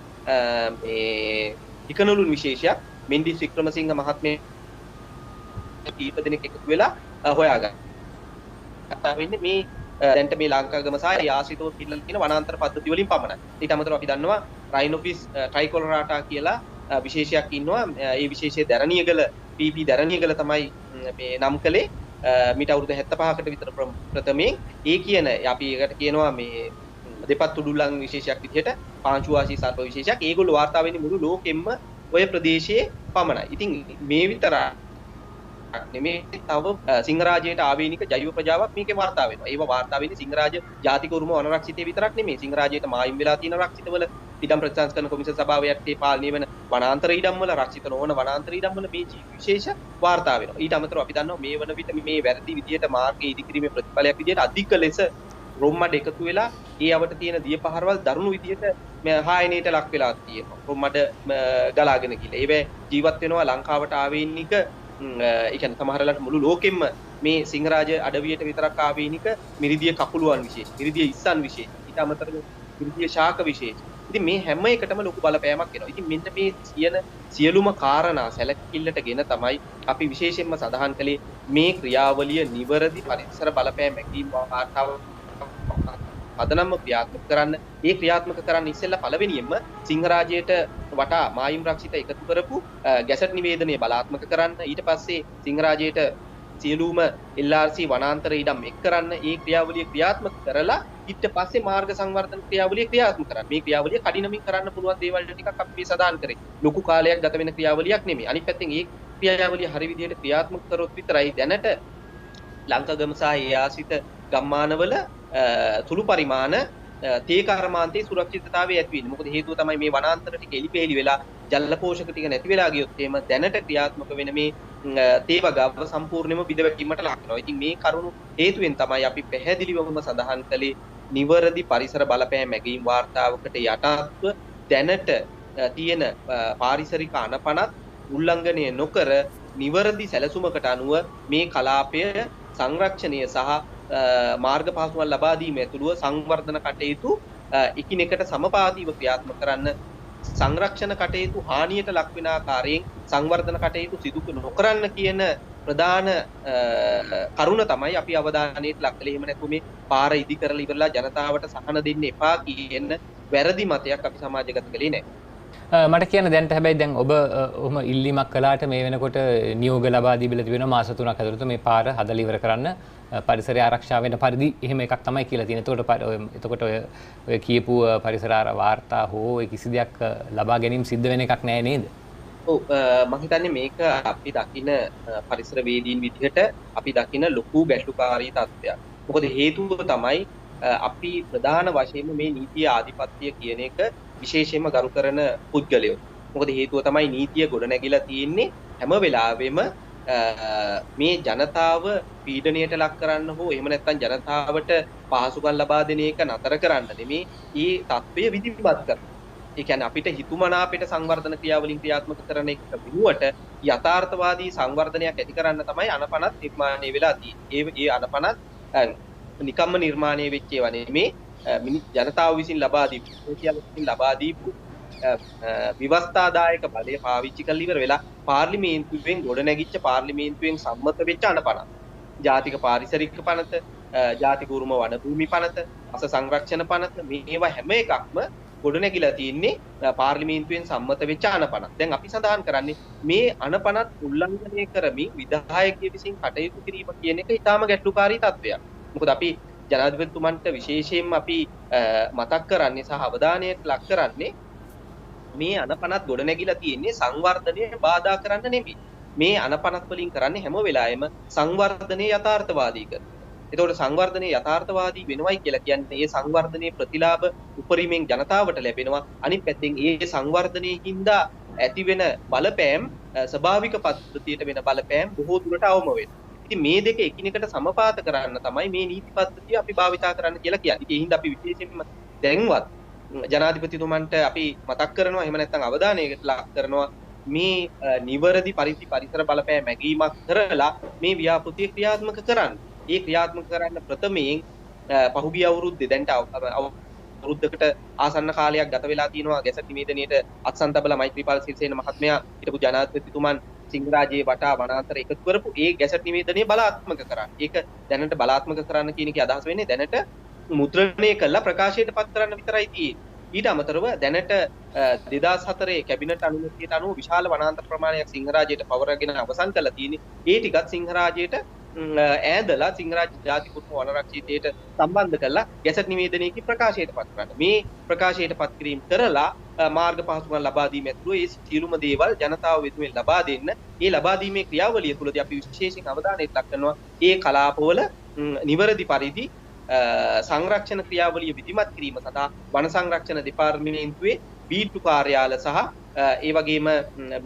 මේ ඉකනලුන් විශේෂයක් මෙන්ඩිස් වික්‍රමසිංහ මහත්මයා කීප දෙනෙක් එකතු වෙලා හොයාගන්න. වෙන්නේ මේ දැන්ට මේ ලංකාගම සහ යාසිතෝ පිළිල තියෙන වනාන්තර පද්ධති වලින් පමණයි. ඊට අමතරව අපි දන්නවා රයිනොෆිස් ට්‍රයිකොලරාටා කියලා විශේෂයක් ඉන්නවා. ඒ විශේෂය දැරණියගල PP දැරණියගල තමයි මේ නම් කළේ මීට අවුරුදු 75කට විතර ප්‍රථමයෙන්. ඒ කියන අපි ඒකට කියනවා මේ දෙපත් උඩුලං විශේෂයක් විදිහට පාංචුවාසී සර්ප විශේෂයක්. ඒගොල්ලෝ වාර්තා වෙන්නේ මුළු ලෝකෙම්ම ඔය ප්‍රදේශයේ පමණයි. ඉතින් මේ විතරක් නෙමෙයි තව සිංහරාජයට ආවේනික ජෛව ප්‍රජාවක් මේකේ වාර්තා වෙනවා. ඒව වාර්තා වෙන්නේ සිංහරාජ ජාතික උරුම වනරක්ෂිතේ විතරක් නෙමෙයි. සිංහරාජයට මායිම් වෙලා තියෙන රක්ෂිතවල ඉඩම් ප්‍රතිසංස්කරණ කොමිසම සභාව යටතේ පාලනය වෙන වනාන්තර ඉඩම් වල රක්ෂිත නොවන වනාන්තර ඉඩම් වල මේ ජීව විශේෂ වාර්තා වෙනවා. ඊට අමතරව අපි දන්නවා මේ වන විට මේ වැරදි විදියට මාර්ගයේ ඉදිකිරීමේ ප්‍රතිඵලයක් විදියට අධික ලෙස රොම්මඩ එකතු වෙලා ඒ අවට තියෙන දිය පහරවල් දරුණු විදියට හායනයට ලක් වෙලා තියෙනවා. රොම්මඩ ගලාගෙන ගිහලා. ඒවැ ජීවත් වෙනවා ලංකාවට ආවේනික ඒ කියන්නේ සමහරලාට මුළු ලෝකෙම මේ සිංහරාජ අඩවියට විතරක් ආවේනික මිරිදිය කකුළුවන් විශේෂ, මිරිදිය ඉස්සන් විශේෂ, ඊට අමතරව මිරිදිය ශාක විශේෂ. ඉතින් මේ හැම එකටම ලොකු බලපෑමක් එනවා. ඉතින් මෙන්න මේ සියලුම කාරණා සැලකිල්ලටගෙන තමයි අපි විශේෂයෙන්ම සඳහන් කළේ මේ ක්‍රියාවලිය නිවැරදි පරිසර බලපෑම් මැකීම් වාර්තාව පදනම්ම ක්‍රියාත්මක කරන්න. ඒ ක්‍රියාත්මක කරන්න ඉස්සෙල්ලා පළවෙනියෙන්ම සිංහරාජයට වටා මායිම් රක්ෂිත එකතු කරපු ගැසට් නිවේදනය බලාත්මක කරන්න. ඊට පස්සේ සිංහරාජයට සියලුම LRC වනාන්තර ඉඩම් එක් කරන්න. ඒ ක්‍රියාවලිය ක්‍රියාත්මක කරලා ඊට පස්සේ මාර්ග සංවර්ධන ක්‍රියාවලිය ක්‍රියාත්මක කරන්න. මේ ක්‍රියාවලිය කඩිනමින් කරන්න පුළුවන් දේවල් ටිකක් අපි මේ සදාන් කරේ. ලොකු කාලයක් ගත වෙන ක්‍රියාවලියක් නෙමෙයි. අනිත් පැත්තෙන් මේ ක්‍රියාවලිය හරි විදිහට ක්‍රියාත්මක කරොත් විතරයි දැනට ලංකාගම සහ ඒ ආසිත ගම්මානවල සුළු පරිමාණ තේ කර්මාන්තයේ සුරක්ෂිතතාවය ඇති වෙන්නේ. මොකද හේතුව තමයි මේ වනාන්තර ටික එලිපෙහෙලි වෙලා ජල පෝෂක ටික නැති වෙලා ගියොත් එහෙම දැනට ක්‍රියාත්මක වෙන මේ තේ වගාව සම්පූර්ණයෙන්ම බිඳවැටීමට ලක් වෙනවා. ඉතින් මේ කරුණු හේතුවෙන් තමයි අපි පැහැදිලිවම සඳහන් කළේ නිවැරදි පරිසර බලපෑම් මැගීම් වාර්තාවකට යටත්ව දැනට තියෙන පාරිසරික අනපනත් උල්ලංඝනය නොකර නිවැරදි සැලසුමකට අනුව මේ කලාපය සංරක්ෂණය සහ මාර්ග පහසුකම් ලබා දීම ඇතුළුව සංවර්ධන කටයුතු එකිනෙකට සමපාතීව ක්‍රියාත්මක කරන්න සංරක්ෂණ කටයුතු හානියට ලක් වෙන ආකාරයෙන් සංවර්ධන කටයුතු සිදු නොකරන්න කියන ප්‍රධාන කරුණ තමයි අපි අවධානයට ලක් කළේ. එහෙම නැත්නම් මේ පාර ඉදි කරලා ඉවරලා ජනතාවට සහන දෙන්න එපා කියන වැරදි මතයක් අපි සමාජගත කළේ නැහැ. මට කියන්න දැන්ට හැබැයි දැන් ඔබ ඔහොම ඉල්ලීමක් කළාට මේ වෙනකොට නියෝග ලබා දීලා තිබෙනවා මාස 3ක් ඇතුළත මේ පාර හදලා ඉවර කරන්න පරිසරය ආරක්ෂා වෙන පරිදි එහෙම එකක් තමයි කියලා තියෙනවා. එතකොට ඔය කියපු පරිසර වාර්තා හෝ ඒ කිසි දෙයක් ලබා ගැනීම සිද්ධ වෙන එකක් නෑ නේද? ඔව් මම හිතන්නේ මේක අපි දකින පරිසර වේදීන් විදිහට අපි දකින ලොකු ගැටලුකාරී තත්ත්වයක්. මොකද හේතුව තමයි අපි ප්‍රධාන වශයෙන්ම මේ නීතිය ආධිපත්‍ය කියන එක විශේෂයෙන්ම ගරු කරන පුද්ගලයෝ. මොකද හේතුව තමයි නීතිය ගොඩනැගිලා තියෙන්නේ හැම වෙලාවෙම මේ ජනතාව පීඩනයට ලක් කරන්න හෝ එහෙම නැත්නම් ජනතාවට පහසුකම් ලබා දෙන එක නතර කරන්න නෙමේ මේ තත්ත්වය විධිමත් කරන්න. ඒ කියන්නේ අපිට හිතුමනාපෙට සංවර්ධන ක්‍රියාවලින් ක්‍රියාත්මක කරන එක වෙනුවට යථාර්ථවාදී සංවර්ධනයක් ඇති කරන්න තමයි අනපනත් නිර්මාණය වෙලා තියෙන්නේ. ඒ අනපනත් නිකම්ම නිර්මාණය වෙච්ච ඒවා නෙමේ ජනතාව විසින් ලබා දීපු විවස්ථාදායක බලය පාවිච්චි කරලා ඉවර වෙලා පාර්ලිමේන්තුවෙන් ගොඩනැගිච්ච පාර්ලිමේන්තුවෙන් සම්මත වෙච්ච අනපනත්. ජාතික පාරිසරික පනත, ජාතික උරුම වන භූමි පනත, අස සංරක්ෂණ පනත මේවා හැම එකක්ම ගොඩනැගිලා තියෙන්නේ පාර්ලිමේන්තුවෙන් සම්මත වෙච්ච අනපනත්. දැන් අපි සඳහන් කරන්නේ මේ අනපනත් උල්ලංඝනය කරමින් විධායකයෝ විසින් කටයුතු කිරීම කියන එක ඊටාම ගැටලුකාරී තත්ත්වයක්. මොකද අපි ජනාධිපතිතුමන්ට විශේෂයෙන්ම අපි මතක් කරන්නේ සහ අවධානයට ලක් කරන්නේ මේ අනපනත් ගොඩනැගිලා තියෙන්නේ සංවර්ධනය බාධා කරන්න නෙමෙයි. මේ අනපනත් වලින් කරන්නේ හැම වෙලාවෙම සංවර්ධනයේ යථාර්ථවාදී කරන. ඒතකොට සංවර්ධනයේ යථාර්ථවාදී වෙනවයි කියලා කියන්නේ ඒ සංවර්ධනයේ ප්‍රතිලාභ උපරිමයෙන් ජනතාවට ලැබෙනවා. අනිත් පැත්තෙන් ඒ සංවර්ධනයේ හින්දා ඇති වෙන බලපෑම් ස්වභාවික පද්ධතියට වෙන බලපෑම් බොහෝ දුරට අවම වෙනවා. ඉතින් මේ දෙක එකිනෙකට සමපාත කරන්න තමයි මේ නීති පද්ධතිය අපි භාවිතා කරන්න කියලා කියන්නේ. ඒ හින්දා අපි විශේෂයෙන්ම දැන්වත් ජනාධිපතිතුමන්ට අපි මතක් කරනවා එහෙම නැත්නම් අවධානයකට ලක් කරනවා මේ නිවැරදි පරිසර බලපෑම් මැගීමක් කරලා මේ ව්‍යාපෘතිය ක්‍රියාත්මක කරන්න. ඒ ක්‍රියාත්මක කරන්න ප්‍රථමයෙන් පහුගිය අවුරුද්දේ දැන්ට අවුරුද්දකට ආසන්න කාලයක් ගත වෙලා තියෙනවා ගැසට් නිවේදනයේට අත්සන් තබලා මෛත්‍රීපාල සිරිසේන මහත්මයා හිටපු ජනාධිපතිතුමන් සිංහරාජයේ වටා වනාන්තර එකතු කරපු ඒ ගැසට් නිවේදනය බලාත්මක කරන්න. ඒක දැනට බලාත්මක කරන්න කියන එකේ අදහස වෙන්නේ දැනට මුද්‍රණය කළා ප්‍රකාශයට පත් කරන්න විතරයි තියෙන්නේ. ඊට අමතරව දැනට 2004 කැබිනට් අනුමැතියට අනුව විශාල වනාන්තර ප්‍රමාණයක් සිංහරාජයට පවරගෙන අවසන් කළා තියෙන්නේ. ඒ ටිකත් සිංහරාජයට ඈදලා සිංහරාජ ජාතික උරුම වනරක්ෂිතයට සම්බන්ධ කරලා ගැසට් නිවේදනයකින් ප්‍රකාශයට පත් කරන්න. මේ ප්‍රකාශයට පත් කිරීම කරලා මාර්ග පහසුකම් ලබා දීම ඇතුළු ඒ සියලුම දේවල් ජනතාව වෙනුවෙන් ලබා දෙන්න. ඒ ලබා දීමේ ක්‍රියාවලිය තුළදී අපි විශේෂයෙන් අවධානයට ලක් කරනවා ඒ කලාපවල නිවැරදි පරිදි සංරක්ෂණ ක්‍රියාවලිය විධිමත් කිරීම සඳහා වන සංරක්ෂණ දෙපාර්තමේන්තුවේ බීට්ටු කාර්යාල සහ ඒ වගේම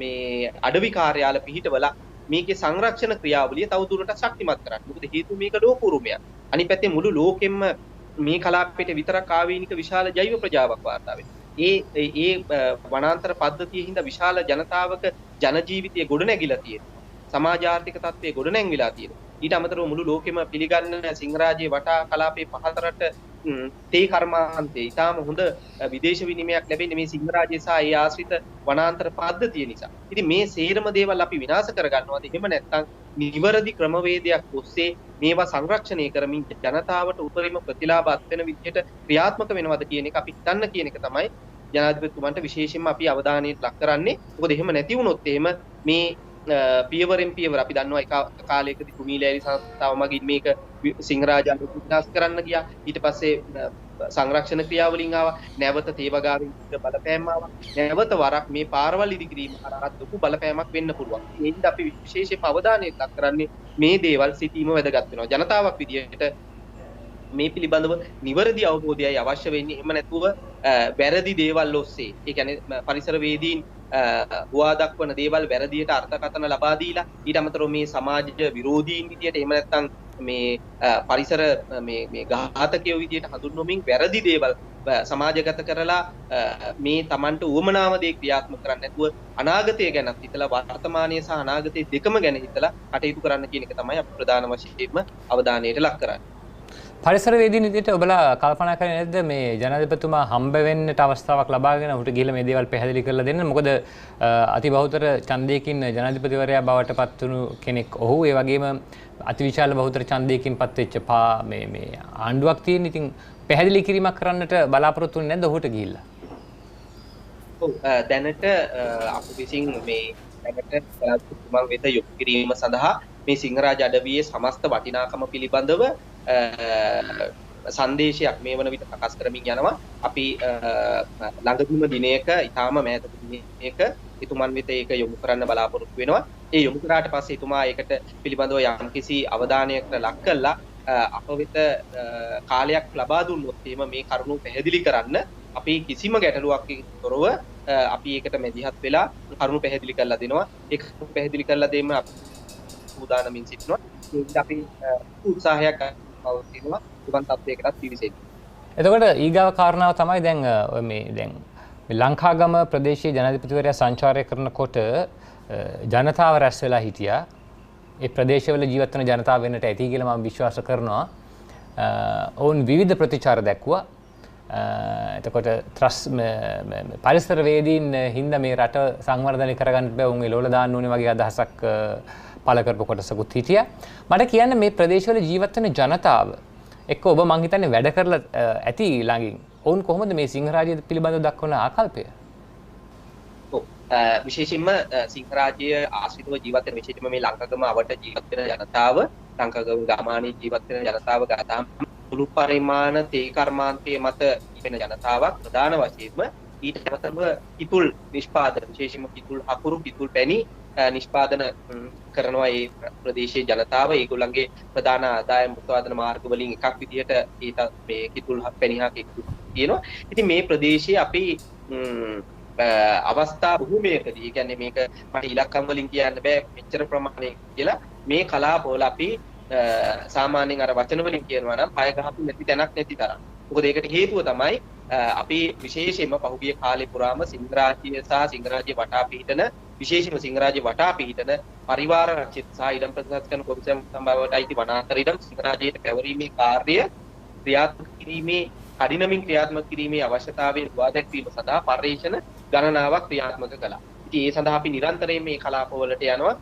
මේ අඩවි කාර්යාල පිහිටවලා මේකේ සංරක්ෂණ ක්‍රියාවලිය තවදුරටත් ශක්තිමත් කරන්න. මොකද හේතුව මේක ලෝක උරුමයක්. අනිත් පැත්තේ මුළු ලෝකෙම මේ කලාපයට විතරක් ආවේනික විශාල ජෛව ප්‍රජාවක් වාර්තා වෙනවා. ඒ වනාන්තර පද්ධතියේ හින්දා විශාල ජනතාවක ජන ජීවිතය ගොඩනැගිලා තියෙනවා. සමාජ ආර්ථික තත්ත්වය ගොඩනැගිලා තියෙනවා. ඊට අමතරව මුළු ලෝකෙම පිළිගන්න සිංහරාජයේ වටා කලාපයේ පහතරට තේ කර්මාන්තයේ ඊටාම හොඳ විදේශ විනිමයක් ලැබෙන්නේ මේ සිංහරාජයේ සහ ඒ ආශ්‍රිත වනාන්තර පද්ධතිය නිසා. ඉතින් මේ සේරම දේවල් අපි විනාශ කරගන්නවාද? එහෙම නැත්නම් නිවැරදි ක්‍රමවේදයක් ඔස්සේ මේවා සංරක්ෂණය කරමින් ජනතාවට උපරිම ප්‍රතිලාභ අත්වෙන විදිහට ක්‍රියාත්මක වෙනවද කියන එක අපි හිතන්න කියන එක තමයි ජනාධිපතිතුමන්ට විශේෂයෙන්ම අපි අවධානයට ලක් කරන්නේ. මොකද එහෙම නැති වුණොත් එහෙම මේ පියවරෙන් පියවර අපි දන්නවා එක කාලයකදී කුමීලෑලි සංස්ථාව මගින් මේක සිංහරාජාට විනාශ කරන්න ගියා. ඊට පස්සේ සංරක්ෂණ ක්‍රියාවලින් ආවා. නැවත තේවගාවින් බලපෑම් ආවා. නැවත වරක් මේ පාරවල් ඉදිකිරීම කරා ලොකු බලපෑමක් වෙන්න පුළුවන්. ඒ හින්දා අපි විශේෂයෙන් අවධානය ලක් කරන්නේ මේ දේවල් සිටීම වැදගත් වෙනවා. ජනතාවක් විදියට මේ පිළිබඳව නිවැරදි අවබෝධයයි අවශ්‍ය වෙන්නේ. එහෙම නැතුව වැරදි දේවල් ඔස්සේ ඒ කියන්නේ පරිසර වේදීන් හුවා දක්වන දේවල් වැරදියට අර්ථකථන ලබා දීලා ඊට අමතරව මේ සමාජ විරෝධීන් විදියට එහෙම නැත්නම් මේ පරිසර මේ ඝාතකයෝ විදියට හඳුන්වමින් වැරදි දේවල් සමාජගත කරලා මේ Tamanට උවමනාව දේ ක්‍රියාත්මක කරන්නේ නැතුව අනාගතය ගැනත් හිතලා වර්තමානයේ සහ අනාගතයේ දෙකම ගැන හිතලා කටයුතු කරන්න කියන එක තමයි අපි ප්‍රධාන වශයෙන්ම අවධානයට ලක් කරන්නේ. පරිසරවේදී විදිහට ඔබලා කල්පනා කරන්නේ නැද්ද මේ ජනාධිපතිතුමා හම්බ වෙන්නට අවස්ථාවක් ලබාගෙන ඔහුට ගිහිල්ලා මේ දේවල් පැහැදිලි කරලා දෙන්න? මොකද අති බහුතර ඡන්දයකින් ජනාධිපතිවරයා බවට පත් වුණු කෙනෙක් ඔහු. ඒ වගේම අතිවිශාල බහුතර ඡන්දයකින් පත් වෙච්ච මේ ආණ්ඩුවක් තියෙන. ඉතින් පැහැදිලි කිරීමක් කරන්නට බලාපොරොත්තු වෙන්නේ නැද්ද ඔහුට ගිහිල්ලා? ඔව් දැනට අප විසින් මේ දැනට ජනාධිපතිතුමා වෙත යොමු කිරීම සඳහා මේ සිංහරාජ අඩවියේ සමස්ත වටිනාකම පිළිබඳව සංදේශයක් මේ වන විට ප්‍රකාශ කරමින් යනවා. අපි ළඟදිම දිනයක ඊටාම මෑත දිනයක එතුමන් වෙත ඒක යොමු කරන්න බලාපොරොත්තු වෙනවා. ඒ යොමු කරාට පස්සේ එතුමා ඒකට පිළිබඳව යම්කිසි අවධානයකට ලක් කළා අප වෙත කාලයක් ලබා දුන්නොත් එහෙම මේ කරුණු පැහැදිලි කරන්න අපි කිසිම ගැටලුවකින් තොරව අපි ඒකට මැදිහත් වෙලා කරුණු පැහැදිලි කරලා දෙනවා. ඒක පැහැදිලි කරලා දෙන්න අපි උදානමින් සිටිනවා. ඒකට අපි උත්සාහයක් පවතිනවා උපන් තත්වයකටත් පිවිසෙන්න. එතකොට ඊගාව කාරණාව තමයි දැන් මේ ලංකාගම ප්‍රදේශයේ ජනාධිපතිවරයා සංචාරය කරනකොට ජනතාව රැස් වෙලා හිටියා. ඒ ප්‍රදේශවල ජීවත් වෙන ජනතාව වෙන්නට ඇති කියලා මම විශ්වාස කරනවා. ඔවුන් විවිධ ප්‍රතිචාර දැක්වුවා. එතකොට පරිසරවේදීන් හින්දා මේ රට සංවර්ධනය කරගන්න බෑ උන් එළවල දාන්න ඕනේ වගේ අදහසක් පළ කරපු කොටසකුත් හිටියා. මට කියන්න මේ ප්‍රදේශවල ජීවත් වෙන ජනතාව එක්ක ඔබ මං හිතන්නේ වැඩ කරලා ඇති ළඟින්. ඔවුන් කොහොමද මේ සිංහරාජ්‍ය පිළිබඳව දක්වන ආකල්පය? විශේෂයෙන්ම සිංහරාජ්‍ය ආශ්‍රිතව ජීවත් වෙන විශේෂයෙන්ම මේ ලංකාගම අවට ජීවත් වෙන ජනතාව ලංකාගම ගාමානී ජීවත් වෙන ජනතාව ගාතාම සුළු පරිමාණ තේ කර්මාන්තයේ මත ඉපෙන ජනතාවක් ප්‍රධාන වශයෙන්ම ඊට අමතරව කිතුල් නිෂ්පාදන විශේෂයෙන්ම කිතුල් අකුරු කිතුල් පැණි නිෂ්පාදන කරනවා ඒ ප්‍රදේශයේ ජනතාව. ඒගොල්ලන්ගේ ප්‍රධාන ආදායම් උත්පාදන මාර්ග වලින් එකක් විදිහට මේ කිතුල් පැණි හා කිතුල් තියෙනවා. ඉතින් මේ ප්‍රදේශයේ අපි අවස්ථා බොහෝමයකදී, ඒ කියන්නේ මේක මට ඉලක්කම් වලින් කියන්න බෑ මෙච්චර ප්‍රමාණයක් කියලා, මේ කලාපවල අපි සාමාන්‍යයෙන් අර වචන වලින් කියනවා නම් පය ගහපු නැති තැනක් නැති තරම්. මොකද ඒකට හේතුව තමයි අපි විශේෂයෙන්ම පහුගිය කාලේ පුරාම සිංහරාජ්‍ය සහ සිංහරාජ්‍ය වටා පිහිටන විශේෂයෙන්ම සිංහරාජ්‍ය වටා පිහිටන පරිවාර රක්ෂිත සහ ඉඩම් ප්‍රතිසංස්කරණ කොමිසම් සම්බන්ධවට අයිති වනාන්තර ඉඩම් සිංහරාජ්‍යයට පැවරීමේ කාර්යය ක්‍රියාත්මක කිරීමේ කඩිනමින් ක්‍රියාත්මක කිරීමේ අවශ්‍යතාවය හුවා දැක්වීම සඳහා පර්යේෂණ ගණනාවක් ක්‍රියාත්මක කළා. ඉතින් ඒ සඳහා අපි නිරන්තරයෙන් මේ කලාපවලට යනවා.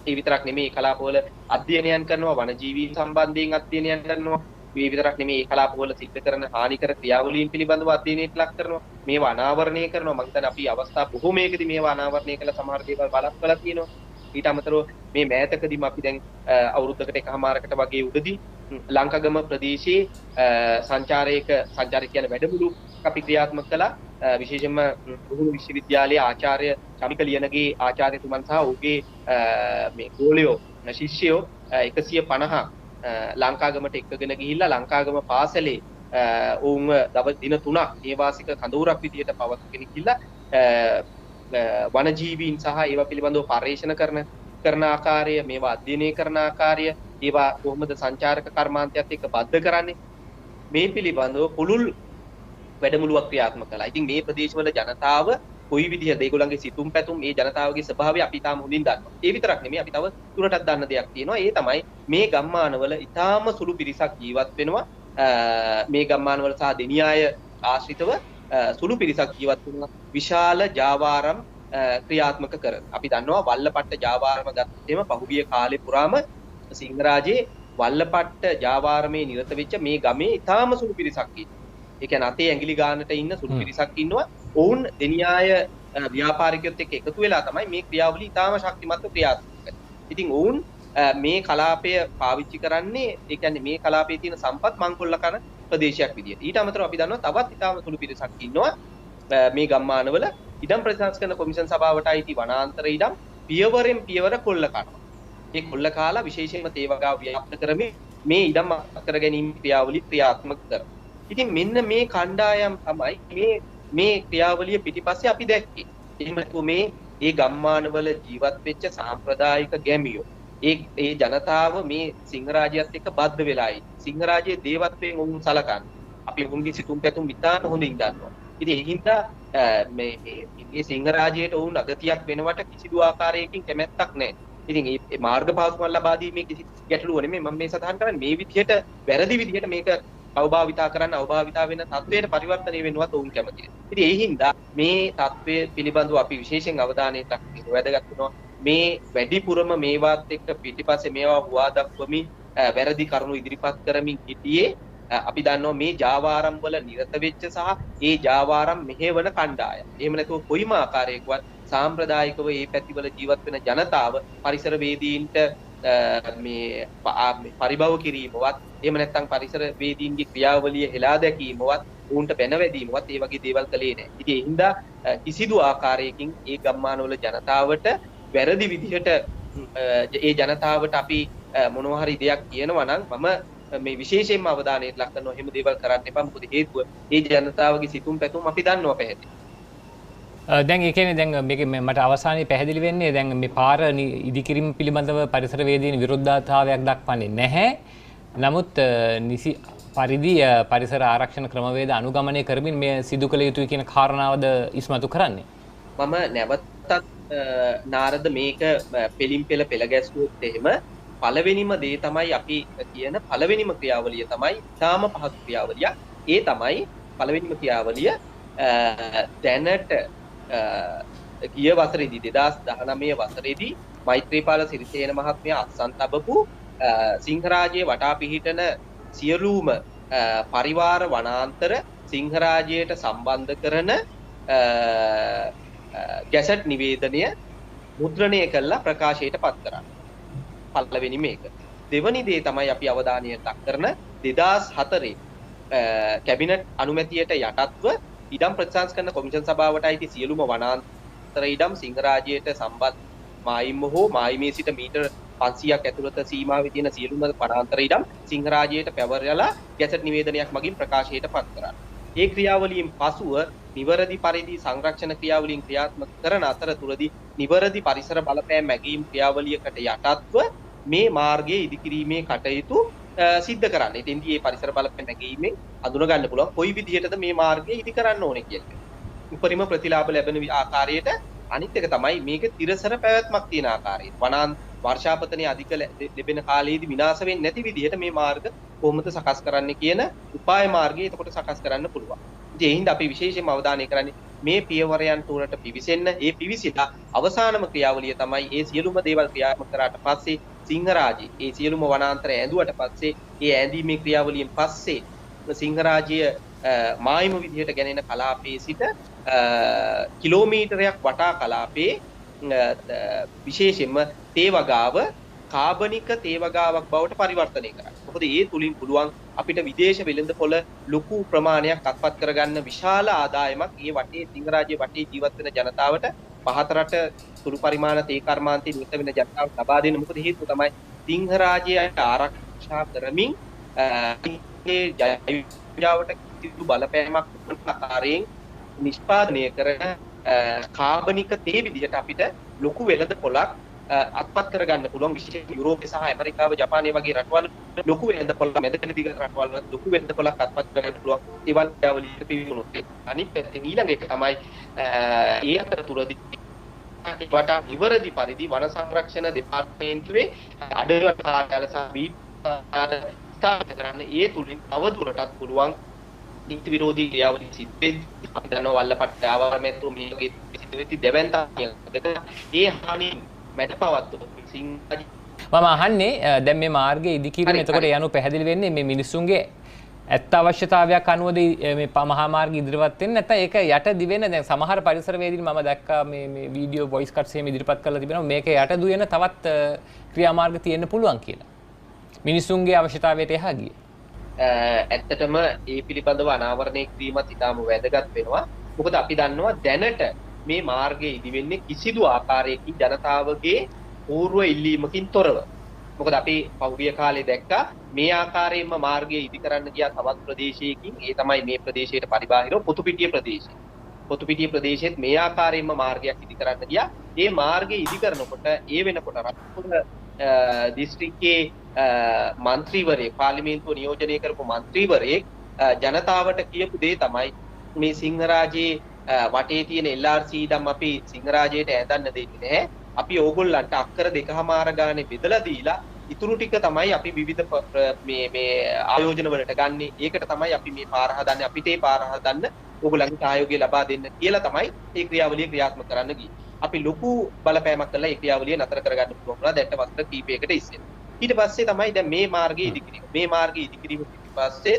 ඒ විතරක් නෙමෙයි කලාපවල අධ්‍යයනයන් කරනවා, වනජීවීන් සම්බන්ධයෙන් අධ්‍යයනයන් කරනවා. මේ විතරක් නෙමෙයි මේ කලාපවල සිද්ධ කරන හානිකර ක්‍රියාවලීන් පිළිබඳව අධ්‍යයනයට ලක් කරනවා. මේවා අනාවරණය කරනවා. මම හිතන්නේ අපි අවස්ථා බොහෝමයකදී මේවා අනාවරණය කළ සමහර දේවල් බලක්වලා තියෙනවා. ඊට අමතරව මේ මෑතකදීම අපි දැන් අවුරුද්දකට එකමාරකට වගේ උඩදී ලංකාගම ප්‍රදේශයේ සංචාරක කියන වැඩමුළු අපි ක්‍රියාත්මක කළා. විශේෂයෙන්ම රුහුණු විශ්වවිද්‍යාලයේ ආචාර්ය චමික ලියනගේ ආචාර්යතුමන් සහ ඔහුගේ මේ ගෝලයෝ ශිෂ්‍යයෝ 150 ලංකාගමට එක්කගෙන ගිහිල්ලා ලංකාගම පාසලේ ඔවුන්ව දවස් දින 3ක් නේවාසික කඳවුරක් විදියට පවත්වාගෙන ගිහිල්ලා වනජීවීන් සහ ඒවා පිළිබඳව පර්යේෂණ කරන ආකාරය, මේවා අධ්‍යයනය කරන ආකාරය, ඒවා කොහොමද සංචාරක කර්මාන්තයත් එක්ක බද්ධ කරන්නේ, මේ පිළිබඳව පුළුල් වැඩමුළුවක් ක්‍රියාත්මක කළා. ඉතින් මේ ප්‍රදේශවල ජනතාව කොයි විදිහද ඒගොල්ලන්ගේ සිතුම් පැතුම්, මේ ජනතාවගේ ස්වභාවය අපි තාම හොඳින් දන්නවා. ඒ විතරක් නෙමෙයි අපි තව තුරටත් දන්න දෙයක් තියෙනවා. ඒ තමයි මේ ගම්මානවල ඊටාම සුළු පිරිසක් ජීවත් වෙනවා. මේ ගම්මානවල සහ දෙනියාය ආශ්‍රිතව සුළු පිරිසක් ජීවත් වෙනවා. විශාල ජාවාරම් ක්‍රියාත්මක කරන. අපි දන්නවා වල්ලපට්ට ජාවාරම ගත්තේම පහුගිය කාලේ පුරාම සිංහරාජයේ වල්ලපට්ට ජාවාරමේ නිරත වෙච්ච මේ ගමේ ඊටාම සුළු පිරිසක් ඉන්නවා. ඒ කියන්නේ අතේ ඇඟිලි ගන්නට ඉන්න සුළු පිරිසක් ඉන්නවා. ඔවුන් දෙනියාය ව්‍යාපාරිකයොත් එක්ක එකතු වෙලා තමයි මේ ක්‍රියාවලිය ඊටාම ශක්තිමත්ව ක්‍රියාත්මක කරන්නේ. ඉතින් ඔවුන් මේ කලාපය පාවිච්චි කරන්නේ, ඒ කියන්නේ මේ කලාපයේ තියෙන සම්පත් මංකොල්ල කරන ප්‍රදේශයක් විදියට. ඊට අමතරව අපි දන්නවා තවත් ඊටාම සුළු පිරිසක් ඉන්නවා මේ ගම්මානවල ඉඩම් ප්‍රතිසංස්කරණ කොමිෂන් සභාවට අයිති වනාන්තර ඉඩම් පියවරෙන් පියවර කොල්ල කරනවා. ඒ කොල්ල කාලා විශේෂයෙන්ම තේවගාව ව්‍යාප්ත කරමින් මේ ඉඩම් අත්කර ගැනීම ක්‍රියාවලිය ක්‍රියාත්මක කරනවා. ඉතින් මෙන්න මේ කණ්ඩායම් තමයි මේ ක්‍රියාවලිය පිටිපස්සේ අපි දැක්කේ. එහෙම මේ ගම්මානවල ජීවත් වෙච්ච සාම්ප්‍රදායික ගැමියෝ, ඒ ජනතාව මේ සිංහරාජ්‍යයත් එක්ක බද්ධ වෙලායි. සිංහරාජ්‍යයේ දේවත්වයෙන් උන් සලකන්නේ. අපි උන්ගේ සිතුම් පැතුම් ඉතාම හොඳින් දන්නවා. ඉතින් ඒ හින්දා මේ සිංහරාජ්‍යයට උන් අගතියක් වෙනවට කිසිදු ආකාරයකින් කැමැත්තක් නැහැ. ඉතින් මේ මාර්ග පහසුකම් ලබා දීමේ කිසි ගැටලුවක් නෙමෙයි මම මේ සඳහන් කරන්නේ මේ විදිහට වැරදි විදිහට මේක අවභාවිතා කරන්න අවභාවිතා වෙන තත්වයට පරිවර්තනය වෙනවත් ඔවුන් කැමතියි. ඉතින් ඒ හින්දා මේ තත්වය පිළිබඳව අපි විශේෂයෙන් අවධානය දක්වන්න වැදගත් වෙනවා. මේ වැඩිපුරම මේවත් එක්ක පිටිපස්සේ මේවා හුවා දක්වමින් වැරදි කරුණු ඉදිරිපත් කරමින් සිටියේ අපි දන්නවා මේ ජාවාරම් වල නිරත වෙච්ච සහ ඒ ජාවාරම් මෙහෙවන කණ්ඩායම්. එහෙම නැතුව කොයිම ආකාරයකවත් සාම්ප්‍රදායිකව මේ පැතිවල ජීවත් වෙන ජනතාව පරිසර වේදීන්ට මේ පරිභව කිරීමවත් එහෙම නැත්නම් පරිසර වේදීන්ගේ ක්‍රියාවලිය හෙලා දැකීමවත් උන්ට බැනවැදීමවත් ඒ වගේ දේවල් කළේ නැහැ. ඉතින් ඒ හින්දා කිසිදු ආකාරයකින් ඒ ගම්මානවල ජනතාවට වැරදි විදිහට ඒ ජනතාවට අපි මොනවා හරි දෙයක් කියනවා නම් මම මේ විශේෂයෙන්ම අවධානයට ලක් කරනවා එහෙම දේවල් කරන්න එපා. මොකද හේතුව ඒ ජනතාවගේ සිතුම් පැතුම් අපි දන්නවා පැහැදිලි. දැන් ඒ කියන්නේ දැන් මේක මට අවසානයේ පැහැදිලි වෙන්නේ දැන් මේ පාර ඉදිකිරීම පිළිබඳව පරිසර වේදීන් විරුද්ධතාවයක් දක්වන්නේ නැහැ. නමුත් නිසි පරිදි පරිසර ආරක්ෂණ ක්‍රමවේද අනුගමනය කරමින් මේ සිදු කළ යුතුයි කියන කාරණාවද ඉස්මතු කරන්නේ. මම නැවතත් නාරද මේක පෙලින් පෙළ පෙළ ගැස්වුවොත් එහෙම පළවෙනිම දේ තමයි අපි කියන පළවෙනිම ක්‍රියාවලිය තමයි තාම පහසු ක්‍රියාවලිය. ඒ තමයි පළවෙනිම ක්‍රියාවලිය දැනට ගිය වසරේදී 2019 වසරේදී මෛත්‍රීපාල සිරිසේන මහත්මයා අත්සන් තබපු සිංහරාජයේ වටා පිහිටන සියලුම පරිවාර වනාන්තර සිංහරාජයට සම්බන්ධ කරන ගැසට් නිවේදනය මුද්‍රණය කළා ප්‍රකාශයට පත් කරා. පළවෙනි මේක. දෙවනි දේ තමයි අපි අවධානය ලක් කරන 2004 කැබිනට් අනුමැතියට යටත්ව ඉඩම් ප්‍රතිසංස්කරණ කොමිෂන් සභාවට අයිති සියලුම වනාන්තර ඉඩම් සිංහරාජයට සම්බන්ධ මායිම්ම හෝ මායිමේ සිට මීටර් 500ක් ඇතුළත සීමාවේ තියෙන සියලුම වනාන්තර ඉඩම් සිංහරාජයට පැවරලා ගැසට් නිවේදනයක් මගින් ප්‍රකාශයට පත් කරා. ඒ ක්‍රියාවලියෙන් පසුව නිවැරදි පරිදි සංරක්ෂණ ක්‍රියාවලින් ක්‍රියාත්මක කරන අතරතුරදී නිවැරදි පරිසර බලපෑම් මැගීම් ක්‍රියාවලියකට යටත්ව මේ මාර්ගයේ ඉදිකිරීමේ කටයුතු සිද්ධ කරන්න. ඉතින්දී මේ පරිසර බලපෑම් මැගීමෙන් අඳුන ගන්න පුළුවන් කොයි විදිහටද මේ මාර්ගය ඉදි කරන්න ඕනේ කියන්නේ. උපරිම ප්‍රතිලාභ ලැබෙන ආකාරයට අනිත් එක තමයි මේක තිරසර පැවැත්මක් තියෙන ආකාරය. වර්ෂාපතනයේ අධික ලැබෙන කාලයේදී විනාශ වෙන්නේ නැති විදිහට මේ මාර්ග කොහොමද සකස් කරන්න කියන උපාය මාර්ගය එතකොට සකස් කරන්න පුළුවන්. ඉතින් ඒ හින්දා අපි විශේෂයෙන්ම අවධානය කරන්නේ මේ පියවරයන් තුනට පිවිසෙන්න. ඒ පිවිසිලා අවසානම ක්‍රියාවලිය තමයි ඒ සියලුම දේවල් ක්‍රියාත්මක කරාට පස්සේ සිංහරාජය ඒ සියලුම වනාන්තර ඇඳුවට පස්සේ ඒ ඇඳීමේ ක්‍රියාවලියෙන් පස්සේ සිංහරාජය මායිම විදිහට ගැනෙන කලාපයේ සිට කිලෝමීටරයක් වටා කලාපයේ විශේෂයෙන්ම තේවගාව කාබනික තේවගාවක් බවට පරිවර්තනය කරන්න. මොකද ඒ තුලින් පුළුවන් අපිට විදේශ වෙළඳපොළ ලොකු ප්‍රමාණයක් අත්පත් කරගන්න විශාල ආදායමක් ඒ වටේ සිංහරාජයේ වටේ ජීවත් වෙන ජනතාවට පහත රට සුළු පරිමාණ තේ කර්මාන්තයේ නිරත වෙන ජනතාවට ලබා දෙන්න. මොකද හේතුව තමයි සිංහරාජයට ආරක්ෂා කරමින් ඒ ජෛවයට කිසිදු බලපෑමක් ආකාරයෙන් නිෂ්පාදනය කරන කාබනික තේ විදිහට අපිට ලොකු වෙළඳපොළක් අත්පත් කරගන්න පුළුවන්. විශේෂයෙන් යුරෝපය සහ ඇමරිකාව ජපානය වගේ රටවල් ලොකු වෙළඳපොළ මැදකඩ දිග රටවල් වල ලොකු වෙළඳපොළක් අත්පත් කරගන්න පුළුවන්. ඒවන් ක්‍රියාවලියට පිවිසුනොත් අනිත් පැත්තෙන් ඊළඟ එක තමයි ඒ අතරතුරදී වටා නිවැරදි පරිදි වන සංරක්ෂණ දෙපාර්තමේන්තුවේ අඩවියට කාර්යාල සහ ස්ථාපිත කරන්න. ඒ තුලින් තවදුරටත් පුළුවන් නීති විරෝධී ක්‍රියාවලිය සිද්ධ වෙද්දී අපි දන්නවා වල්ලපට්ට ආවරමෙතු මේකේ සිදුවෙති දෙවන්තා දෙක ඒ හානි මැඩපවත්තු සිංහරාජය මම අහන්නේ දැන් මේ මාර්ගයේ ඉදිකිරීම එතකොට යනු පැහැදිලි වෙන්නේ මේ මිනිස්සුන්ගේ ඇත්ත අවශ්‍යතාවයක් අනුවද මේ මහා මාර්ගය ඉදිරිපත් වෙන්නේ නැත්නම් ඒක යට දිවෙන දැන් සමහර පරිසරවේදීන් මම දැක්කා මේ වීඩියෝ වොයිස් කට්ස් එහෙම ඉදිරිපත් කරලා තිබෙනවා මේක යට දුවන තවත් ක්‍රියාමාර්ග තියෙන්න පුළුවන් කියලා. මිනිස්සුන්ගේ අවශ්‍යතාවයට එහා ගියේ. ඇත්තටම ඒ පිළිබඳව අනාවරණය කිරීමත් ඉතාම වැදගත් වෙනවා. මොකද අපි දන්නවා දැනට මේ මාර්ගයේ ඉදි වෙන්නේ කිසිදු ආකාරයකින් ජනතාවගේ පූර්ව ඉල්ලීමකින් තොරව. මොකද අපි පහුගිය කාලේ දැක්කා මේ ආකාරයෙන්ම මාර්ගය ඉදි කරන්න ගියා තවත් ප්‍රදේශයකින්. ඒ තමයි මේ ප්‍රදේශයට පරිබාහිරව පොතුපිටිය ප්‍රදේශය. පොතුපිටිය ප්‍රදේශෙත් මේ ආකාරයෙන්ම මාර්ගයක් ඉදි කරන්න ගියා. ඒ මාර්ගය ඉදි කරනකොට ඒ වෙනකොට රත්නපුර දිස්ත්‍රික්කයේ මන්ත්‍රීවරයෙක් පාර්ලිමේන්තුව නියෝජනය කරපු මන්ත්‍රීවරයෙක් ජනතාවට කියපු දේ තමයි මේ සිංහරාජයේ වටේ තියෙන LRC ඉඩම් අපි සිංහරාජයට ඇඳන්න දෙන්නේ නැහැ. අපි ඕගොල්ලන්ට අක්කර 2.5 ගානේ බෙදලා දීලා ඉතුරු ටික තමයි අපි විවිධ මේ ආයෝජන වලට ගන්නෙ. ඒකට තමයි අපි මේ පාර හදන්නේ. අපිට මේ පාර හදන්න ඕගොල්ලන්ගේ සහයෝගය ලබා දෙන්න කියලා තමයි මේ ක්‍රියාවලිය ක්‍රියාත්මක කරන්න ගියේ. අපි ලොකු බලපෑමක් කළා මේ ක්‍රියාවලිය නතර කරගන්න පුළුවන් වුණා දැන්ට වසර කීපයකට ඉස්සෙල්ලා. ඊට පස්සේ තමයි දැන් මේ මාර්ගයේ ඉදිකිරීම. මේ මාර්ගයේ ඉදිකිරීම පිටිපස්සේ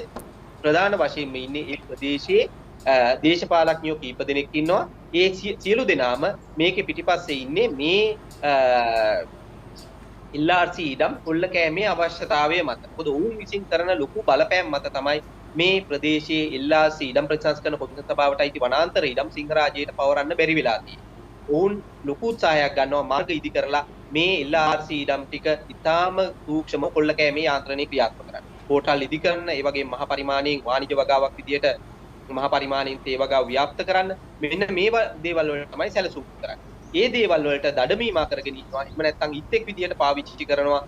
ප්‍රධාන වශයෙන්ම ඉන්නේ ඒ ප්‍රදේශයේ දේශපාලඥයෝ කීප දෙනෙක් ඉන්නවා. ඒ සියලු දෙනාම මේකේ පිටිපස්සේ ඉන්නේ මේ LRC ඉඩම් කොල්ල කෑමේ අවශ්‍යතාවය මත. මොකද ඔවුන් විසින් කරන ලොකු බලපෑම් මත තමයි මේ ප්‍රදේශයේ LRC ඉඩම් ප්‍රතිසංස්කරණ කොමිසම සභාවට අයිති වනාන්තර ඉඩම් සිංහරාජයට පවරන්න බැරි වෙලා තියෙනවා. ඔවුන් ලොකු උත්සාහයක් ගන්නවා මාර්ග ඉදි කරලා මේ LRC ඉඩම් ටික ඉතාම සූක්ෂම කොල්ල කෑමේ යාන්ත්‍රණය ක්‍රියාත්මක කරන්න. පෝටල් ඉදි කරන ඒ වගේම මහ පරිමාණයෙන් වාණිජ වගාවක් විදියට මහ පරිමාණයෙන් තේ වගාව ව්‍යාප්ත කරන්න මෙන්න මේ දේවල් වලට තමයි සැලසුම් කරන්නේ. ඒ දේවල් වලට දඩමීමා කරගෙන ඉන්නවා. එහෙම නැත්නම් ඉත්තෙක් විදියට පාවිච්චි කරනවා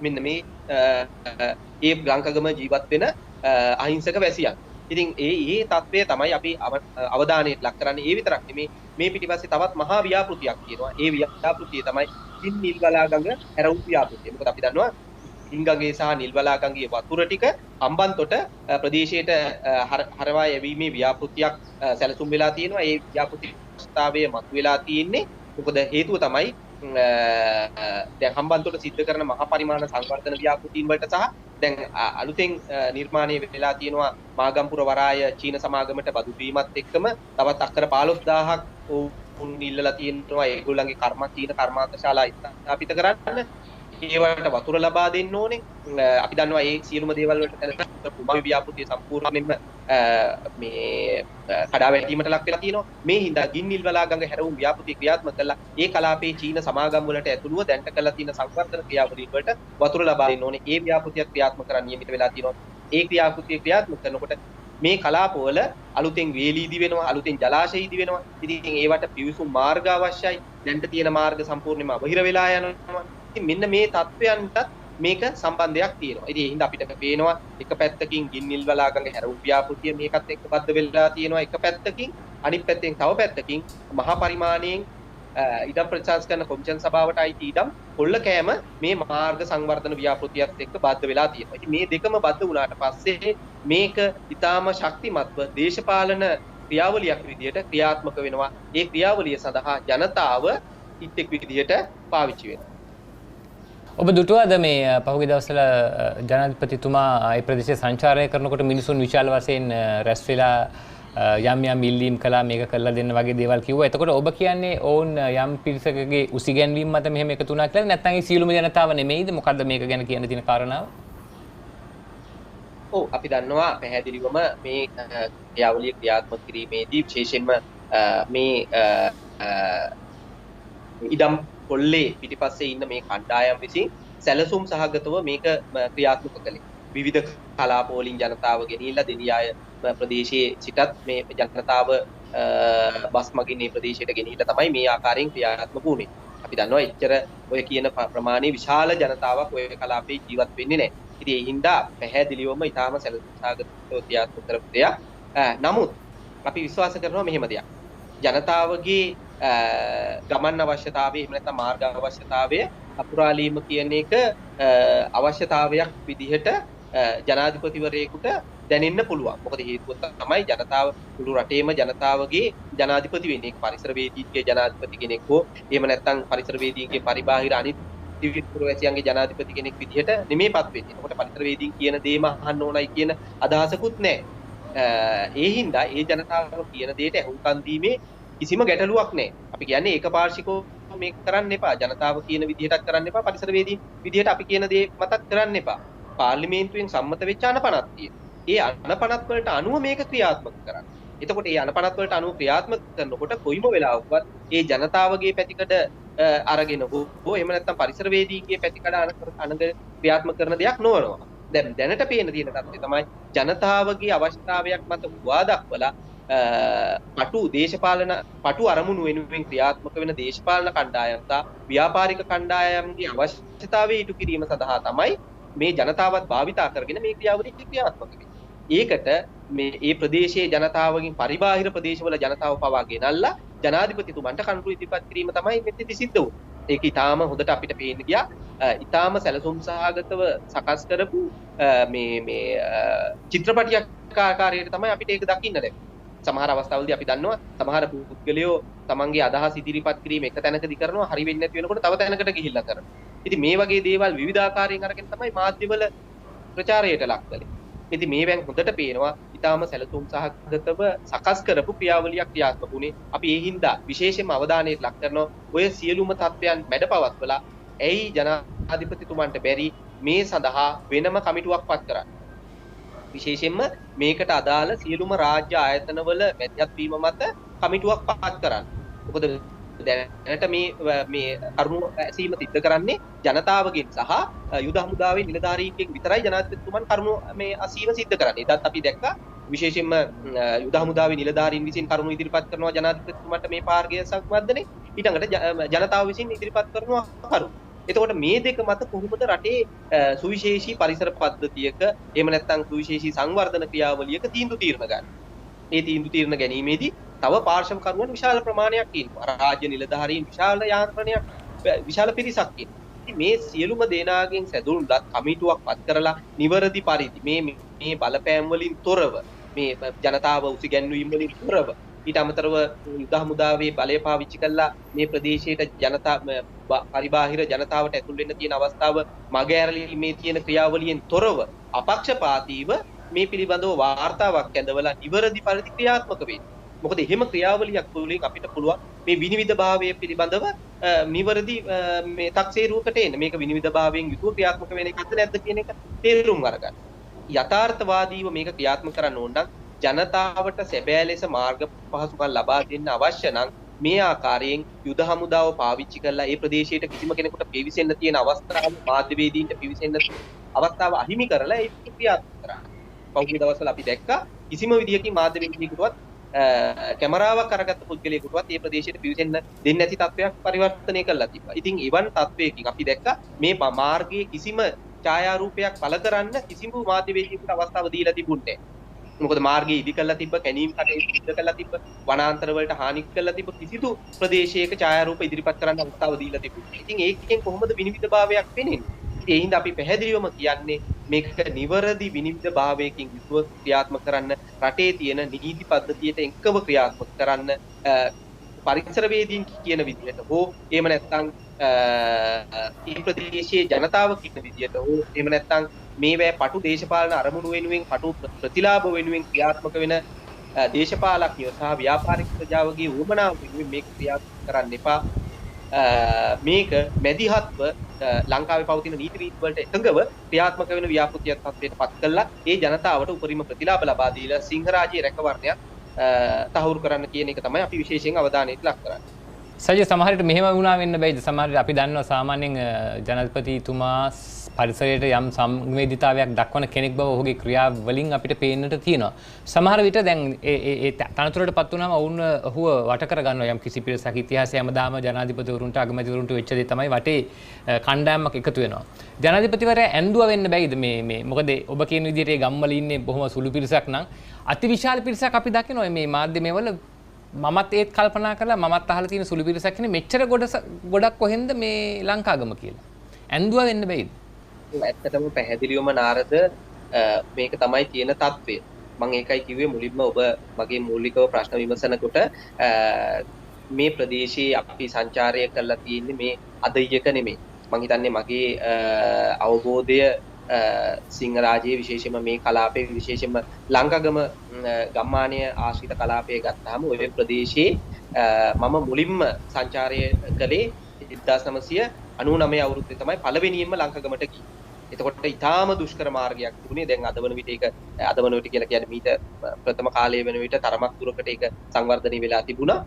මෙන්න මේ ඒ ගංකගම ජීවත් වෙන අහිංසක වැසියන්. ඉතින් ඒ තත්ත්වය තමයි අපි අවධානයට ලක් කරන්නේ. ඒ විතරක් නෙමේ මේ පිටිපස්සේ තවත් මහා ව්‍යාපෘතියක් කියනවා. ඒ ව්‍යාපෘතිය තමයි කින් නිල්වලා ගඟ හැරවුම් ව්‍යාපෘතිය. මොකද අපි දන්නවා හිංගගේ සහ නිල්වලා ගඟේ වතුර ටික හම්බන්තොට ප්‍රදේශයට හරවා යැවීමේ ව්‍යාපෘතියක් සැලසුම් වෙලා තියෙනවා. ඒ ව්‍යාපෘති ස්ථාවයේ මතුවලා තියෙන්නේ මොකද හේතුව තමයි දැන් හම්බන්තොට සිද්ධ කරන මහා පරිමාණ සංවර්ධන ව්‍යාපෘතීන් වලට සහ දැන් අලුතෙන් නිර්මාණය වෙලා තියෙනවා මාගම්පුර වරාය චීන සමාගමට බදු දීමත් එක්කම තවත් අක්කර 15000ක් උන් ඉල්ලලා තියෙනවා ඒගොල්ලන්ගේ චීන කර්මාන්තශාලා ස්ථාපිත කරන්න. ඒවට වතුර ලබා දෙන්න ඕනේ. අපි දන්නවා මේ සියලුම දේවල් වලට කුමාර ව්‍යාපෘතිය සම්පූර්ණයෙන්ම මේ කඩා වැටීමට ලක් වෙලා තියෙනවා. මේ හින්දා ගින්නිල්වලා ගඟ හැරවුම් ව්‍යාපෘතිය ක්‍රියාත්මක කළා. ඒ කලාපයේ චීන සමාගම් වලට ඇතුළුව දැන්ට කරලා තියෙන සංවර්ධන ක්‍රියාවලින් වලට වතුර ලබා දෙන්න ඕනේ. ඒ ව්‍යාපෘතිය ක්‍රියාත්මක කරන්න නියමිත වෙලා තියෙනවා. ඒ ක්‍රියාපෘතිය ක්‍රියාත්මක කරනකොට මේ කලාපවල අලුතෙන් වේලි ඉදි වෙනවා, අලුතෙන් ජලාශය ඉදි වෙනවා. ඉතින් ඒවට පිවිසුම් මාර්ග අවශ්‍යයි. දැන්ට තියෙන මාර්ග සම්පූර්ණයෙන්ම අවහිර වෙලා යනවා. මෙන්න මේ තත්වයන්ටත් මේක සම්බන්ධයක් තියෙනවා. ඉතින් ඒ හින්දා අපිට පේනවා එක පැත්තකින් ගින්නිල්වලා ගඟ හැරවුම් ව්‍යාපෘතිය මේකත් එක්ක බද්ධ වෙලා තියෙනවා. එක පැත්තකින් අනිත් පැත්තෙන් තව පැත්තකින් මහා පරිමාණයෙන් ඉඩම් ප්‍රතිසංස්කරණ කොමිෂන් සභාවට අයිති ඉඩම් කොල්ල කෑම මේ මාර්ග සංවර්ධන ව්‍යාපෘතියත් එක්ක බද්ධ වෙලා තියෙනවා. ඉතින් මේ දෙකම බද්ධ වුණාට පස්සේ මේක ඊටාම ශක්තිමත්ව දේශපාලන ක්‍රියාවලියක් විදියට ක්‍රියාත්මක වෙනවා. ඒ ක්‍රියාවලිය සඳහා ජනතාව ඉත්තෙක් විදියට පාවිච්චි වෙනවා. ඔබ දුටුවාද මේ පහුගිය දවස්වල ජනාධිපතිතුමා ඒ ප්‍රදේශය සංචාරය කරනකොට මිනිසුන් විශාල වශයෙන් රැස් වෙලා යම් යම් ඉල්ලීම් කළා මේක කරලා දෙන්න වගේ දේවල් කිව්වා. එතකොට ඔබ කියන්නේ ඕන් යම් පිරිසකගේ උසිගැන්වීම මත මෙහෙම එකතු වුණා කියලා නැත්නම් ඒ සියලුම ජනතාව නෙමෙයිද? මොකද්ද මේක ගැන කියන්න තියෙන කාරණාව? ඔව් අපි දන්නවා පැහැදිලිවම මේ ක්‍රියාවලිය ක්‍රියාත්මක කිරීමේදී විශේෂයෙන්ම මේ ඉඩම් කොල්ලේ පිටිපස්සේ ඉන්න මේ කණ්ඩායම් විසින් සැලසුම් සහගතව මේක ක්‍රියාත්මක කළේ. විවිධ කලාප වලින් ජනතාව ගෙනියලා දෙනියාය ප්‍රදේශයේ සිටත් මේ ජනතාව බස් මගින් මේ ප්‍රදේශයට ගෙනියලා තමයි මේ ආකාරයෙන් ක්‍රියාත්මක වුනේ. අපි දන්නවා එච්චර ඔය කියන ප්‍රමාණයේ විශාල ජනතාවක් ඔය කලාපේ ජීවත් වෙන්නේ නැහැ. ඉතින් ඒ හින්දා පැහැදිලිවම ඊටාම සැලසුම් සහගතව ක්‍රියාත්මක කරපු දෙයක්. නමුත් අපි විශ්වාස කරනවා මෙහෙම දෙයක්. ජනතාවගේ ගමන් අවශ්‍යතාවය එහෙම නැත්නම් මාර්ග අවශ්‍යතාවය අපුරාලීම කියන එක අවශ්‍යතාවයක් විදිහට ජනාධිපතිවරයෙකුට දැනෙන්න පුළුවන්. මොකද හේතුව තමයි ජනතාව මුළු රටේම ජනතාවගේ ජනාධිපති වෙන්නේ. ඒක පරිසරවේදීන්ගේ ජනාධිපති කෙනෙක් හෝ එහෙම නැත්නම් පරිසරවේදීන්ගේ පරිබාහිර අනිත් ත්‍රිවිධ පුරවැසියන්ගේ ජනාධිපති කෙනෙක් විදිහට නෙමෙයිපත් වෙන්නේ. එතකොට පරිසරවේදීන් කියන දේම අහන්න ඕනයි කියන අදහසකුත් නැහැ. ඒ හින්දා ඒ ජනතාව කියන දේට ඇහුම්කන් දීමේ කිසිම ගැටලුවක් නැහැ. අපි කියන්නේ ඒකපාර්ශ්විකව මේක කරන්න එපා. ජනතාව කියන විදිහටත් කරන්න එපා. පරිසරවේදී විදිහට අපි කියන දේ මතක් කරන්න එපා. පාර්ලිමේන්තුවෙන් සම්මත වෙච්ච අනපනක් තියෙනවා. ඒ අනපනත් වලට අනුව මේක ක්‍රියාත්මක කරන්න. එතකොට ඒ අනපනත් වලට අනුව ක්‍රියාත්මක කරනකොට කොයිම වෙලාවකවත් ඒ ජනතාවගේ පැතිකඩ අරගෙන හෝ එහෙම නැත්නම් පරිසරවේදීන්ගේ පැතිකඩ අනග ක්‍රියාත්මක කරන දෙයක් නොවනවා. දැන් දැනට පේන තියෙන තත්ත්වය තමයි ජනතාවගේ අවශ්‍යතාවයක් මත හුවා දක්වලා පටු අරමුණු වෙනුවෙන් ක්‍රියාත්මක වෙන දේශපාලන කණ්ඩායම් සහ ව්‍යාපාරික කණ්ඩායම්ගේ අවශ්‍යතාවය ඉටු කිරීම සඳහා තමයි මේ ජනතාවත් භාවිතා කරගෙන මේ ක්‍රියාවලිය ක්‍රියාත්මක වෙන්නේ. ඒකට මේ ප්‍රදේශයේ ජනතාවගෙන් පරිබාහිර ප්‍රදේශවල ජනතාව පවා ගෙනල්ලා ජනාධිපතිතුමන්ට කණ්ඩු ඉදිරිපත් කිරීම තමයි මෙතෙදි සිද්ධ වුනේ. ඒක ඊටාම හොඳට අපිට පේන්න ගියා. ඊටාම සැලසුම් සහගතව සකස් කරපු මේ චිත්‍රපටියක් ආකාරයට තමයි අපිට ඒක දකින්න ලැබෙන්නේ. සමහර අවස්ථාවලදී අපි දන්නවා සමහර පුද්ගලයෝ තමන්ගේ අදහස් ඉදිරිපත් කිරීම එක තැනකදී කරනවා, හරි වෙන්නේ නැති වෙනකොට තව තැනකට ගිහිල්ලා කරනවා. ඉතින් මේ වගේ දේවල් විවිධාකාරයෙන් අරගෙන තමයි මාධ්‍යවල ප්‍රචාරයට ලක් කළේ. ඉතින් මේවෙන් හොඳට පේනවා ඊටාම සැලසුම් සහගතව සකස් කරපු ක්‍රියාවලියක් ක්‍රියාත්මක වුණේ. අපි ඒ හින්දා විශේෂයෙන්ම අවධානයට ලක් කරනවා ඔය සියලුම තත්ත්වයන් මැඩපවත්වලා ඇයි ජනාධිපතිතුමන්ට බැරි මේ සඳහා වෙනම කමිටුවක් පත් කරන්න. විශේෂයෙන්ම මේකට අදාළ සියලුම රාජ්‍ය ආයතනවල මැදිහත් වීම මත කමිටුවක් පත් කරන්න. මොකද දැනට මේ කරුණු ඇසීම සිද්ධ කරන්නේ ජනතාවගෙන් සහ යුද හමුදාවේ නිලධාරීන්ගෙන් විතරයි ජනාධිපතිතුමන් කරුණු මේ අසීම සිද්ධ කරන්නේ. ඒකත් අපි දැක්කා විශේෂයෙන්ම යුද හමුදාවේ නිලධාරීන් විසින් කරුණු ඉදිරිපත් කරනවා ජනාධිපතිතුමන්ට මේ පාර්ගය සංවර්ධනේ, ඊළඟට ජනතාව විසින් ඉදිරිපත් කරනවා කරුණු. එතකොට මේ දෙක මත කොහොමද රටේ සුවිශේෂී පරිසර පද්ධතියක එහෙම නැත්නම් සුවිශේෂී සංවර්ධන ක්‍රියාවලියක තීන්දුව తీරන ගන්න. මේ තීන්දුව తీරන ගැනීමේදී තව පාර්ශව කරුවන් විශාල ප්‍රමාණයක් ඉන්නවා. රාජ්‍ය නිලධාරීන් විශාල යාන්ත්‍රණයක් විශාල පිරිසක් ඉන්නවා. මේ සියලුම දේනාගෙන් සැදුරුලත් කමිටුවක් පත් කරලා නිවැරදි පරිදි මේ බලපෑම් වලින් තොරව මේ ජනතාව උසිගැන්වීම් වලින් තොරව ඊට අමතරව යුද හමුදාවේ බලය පාවිච්චි කළා මේ ප්‍රදේශයට පරිබාහිර ජනතාවට ඇතුල් වෙන්න තියෙන අවස්ථාව මගහැරලීමේ තියෙන ක්‍රියාවලියෙන් තොරව අපක්ෂපාතීව මේ පිළිබඳව වාර්තාවක් ඇඳවලා නිවැරදි පරිදි ක්‍රියාත්මක වෙන්න. මොකද එහෙම ක්‍රියාවලියක් තුළින් අපිට පුළුවන් මේ විනිවිදභාවය පිළිබඳව නිවැරදි මේ තක්සේරුවකට එන්න. මේක විනිවිදභාවයෙන් යුතුව ක්‍රියාත්මක වෙන එකක්ද නැද්ද කියන එක තේරුම් අරගන්න. යථාර්ථවාදීව මේක ක්‍රියාත්මක කරන්න ඕන නම් ජනතාවට සැබෑ ලෙස මාර්ග පහසුකම් ලබා දෙන්න අවශ්‍ය නම් මේ ආකාරයෙන් යුද හමුදාව පාවිච්චි කරලා ඒ ප්‍රදේශයට කිසිම කෙනෙකුට පිවිසෙන්න තියෙන අවස්ථාව මාධ්‍යවේදීන්ට පිවිසෙන්න අවස්ථාව අහිමි කරලා ඒක ක්‍රියාත්මක කරා. පෞද්ගලික දවස්වල අපි දැක්කා කිසිම විදියකින් මාධ්‍යවේදීෙකුටවත් කැමරාවක් අරගත්ත පුද්ගලයෙකුටවත් මේ ප්‍රදේශයට පිවිසෙන්න දෙන්නේ නැති තත්වයක් පරිවර්තනය කරලා තිබ්බා. ඉතින් එවන් තත්වයකින් අපි දැක්කා මේ මාර්ගයේ කිසිම ඡායාරූපයක් පළ කරන්න කිසිම මාධ්‍යවේදීෙකුට අවස්ථාව දීලා තිබුණේ නැහැ. මොකද මාර්ගය ඉදි කරලා තිබ්බ, කැණීම් කටයුතු සිදු කරලා තිබ්බ, වනාන්තර වලට හානි කරලා තිබ්බ කිසිදු ප්‍රදේශයක ඡායාරූප ඉදිරිපත් කරන්න අවස්ථාව දීලා තිබුණේ. ඉතින් ඒකෙන් කොහොමද විනිවිදභාවයක් වෙන්නේ? ඒ හින්දා අපි පැහැදිලිවම කියන්නේ මේක නිවැරදි විනිවිදභාවයකින් යුතුව ක්‍රියාත්මක කරන්න, රටේ තියෙන නීති පද්ධතියට එක්කව ක්‍රියාත්මක කරන්න, පරිසරවේදීන් කියන විදිහට හෝ එහෙම නැත්නම් මේ ප්‍රදේශයේ ජනතාව කියන විදිහට හෝ එහෙම නැත්නම් මේවැ පටු දේශපාලන අරමුණු වෙනුවෙන් පටු ප්‍රතිලාභ වෙනුවෙන් ක්‍රියාත්මක වෙන දේශපාලකයෝ සහ ව්‍යාපාරික ප්‍රජාවගේ උවමනාව වෙනුවෙන් මේක ක්‍රියාත්මක කරන්න එපා. මේක මැදිහත්ව ලංකාවේ පවතින නීති රීති වලට එකඟව ක්‍රියාත්මක වෙන ව්‍යාපෘතියක් තත්ත්වයට පත් කළා ඒ ජනතාවට උපරිම ප්‍රතිලාභ ලබා දීලා සිංහරාජයේ රැකවරණයක් තහවුරු කරන්න කියන එක තමයි අපි විශේෂයෙන් අවධානයට ලක් කරන්නේ. සජ සමහරට මෙහෙම වුණා වෙන්න බැයිද? සමහරට අපි දන්නවා සාමාන්‍යයෙන් ජනාධිපතිතුමා පරිසරයට යම් සංවේදීතාවයක් දක්වන කෙනෙක් බව ඔහුගේ ක්‍රියාවලින් අපිට පේන්නට තියෙනවා. සමහර විට දැන් ඒ තනතුරටපත් වුණාම ඔවුන් ඔහුව වට කර ගන්නවා යම් කිසි පිරිසක්. ඉතිහාසයේ හැමදාම ජනාධිපතිවරුන්ට අගමැතිවරුන්ට වෙච්ච දේ තමයි වටේ කණ්ඩායමක් එකතු වෙනවා. ජනාධිපතිවරයා ඇඬුවා වෙන්න බැයිද මේ මොකද ඔබ කියන විදිහට ඒ ගම්වල ඉන්නේ බොහොම සුළු පිරිසක් නම් අතිවිශාල පිරිසක් අපි දකිනවා මේ මාධ්‍යමවල මමත් ඒත් කල්පනා කරලා මමත් අහලා තියෙන සුළු පිරිසක් ඉන්නේ මෙච්චර ගොඩක් කොහෙන්ද මේ ලංකාගම කියලා. ඇඬුවා වෙන්න බැයිද? ඇත්තටම පැහැදිලිවම නාරද මේක තමයි තියෙන තත්ත්වය. මම ඒකයි කිව්වේ මුලින්ම ඔබ මගේ මූලිකව ප්‍රශ්න විමසනකොට මේ ප්‍රදේශයේ අපි සංචාරය කරලා තියෙන්නේ මේ අදයියක නෙමෙයි. මම හිතන්නේ මගේ අවබෝධය සිංහරාජයේ විශේෂයෙන්ම මේ කලාපයේ විශේෂයෙන්ම ලංකාගම ගම්මානීය ආශ්‍රිත කලාපයේ ගත්තාම ඔය ප්‍රදේශයේ මම මුලින්ම සංචාරය කළේ 1999 අවුරුද්දේ තමයි පළවෙනියෙන්ම ලංකාගමට ගියේ. එතකොට ඊටාම දුෂ්කර මාර්ගයක් තිබුණේ. දැන් අද වන විට කියලා කියන්නේ මීට ප්‍රථම කාලයේ වෙන විට තරමක් දුරකට ඒක සංවර්ධනය වෙලා තිබුණා.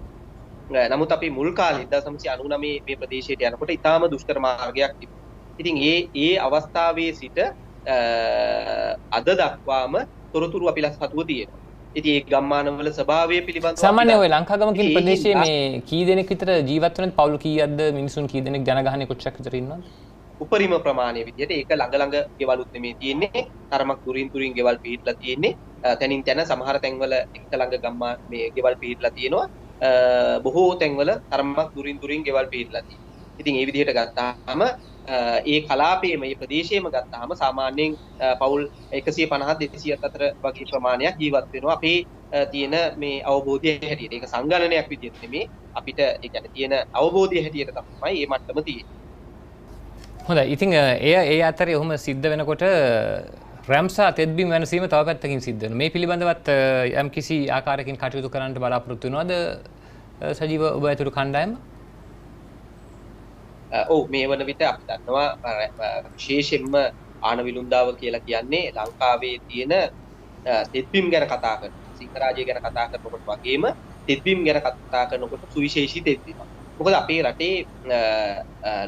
නමුත් අපි මුල් කාලේ 1999 මේ ප්‍රදේශයට යනකොට ඊටාම දුෂ්කර මාර්ගයක් තිබුණා. ඉතින් ඒ අවස්ථාවේ සිට අද දක්වාම තොරතුරු අපි සතුව තියෙනවා. ඉතින් ඒ ගම්මානවල ස්වභාවය පිළිබඳව සාමාන්‍ය ඔය ලංකාගම කියන ප්‍රදේශයේ මේ කී දෙනෙක් විතර ජීවත් වෙනවද? පවුල් කීයක්ද? මිනිසුන් කී දෙනෙක් ජනගහනය කොච්චරක් විතර ඉන්නවද? උපරිම ප්‍රමාණය විදිහට ඒක ළඟ ගෙවලුත් නෙමෙයි තියෙන්නේ. තරමක් දුරින් ගෙවල් පිහිටලා තියෙන්නේ. තැනින් තැන සමහර තැන්වල එක ළඟ ගම්මා මේ ගෙවල් පිහිටලා තියෙනවා. බොහෝ තැන්වල තරමක් දුරින් ගෙවල් පිහිටලා තියෙනවා. ඉතින් ඒ විදිහට ගත්තාම ඒ කලාපයේම මේ ප්‍රදේශයේම ගත්තාම සාමාන්‍යයෙන් පවුල් 150 200 අතර වගේ ප්‍රමාණයක් ජීවත් වෙනවා අපේ තියෙන මේ අවබෝධය හැටියට. ඒක සංගණනයක් විදිහට නෙමේ අපිට ඒ කියන්නේ තියෙන අවබෝධය හැටියට තමයි මේ මට්ටම තියෙන්නේ. හොඳයි. ඉතින් ඒ අතරේ ඔහොම සිද්ධ වෙනකොට රැම්සා තෙත්බිම් වෙනසීම තව පැත්තකින් සිද්ධ වෙනවා. මේ පිළිබඳවත් යම් කිසි ආකාරයකින් කටයුතු කරන්නට බලාපොරොත්තු වෙනවද සජීව ඔබ ඇතුළු කණ්ඩායම? ඔව් මේ වන විට අපි දන්නවා විශේෂයෙන්ම ආනවිලුන්දාව කියලා කියන්නේ ලංකාවේ තියෙන තෙත්බිම් ගැන කතා කරන සිංහරාජය ගැන කතා කරනකොට වගේම තෙත්බිම් ගැන කතා කරනකොට සුවිශේෂී තෙත්බිමක්. මොකද අපේ රටේ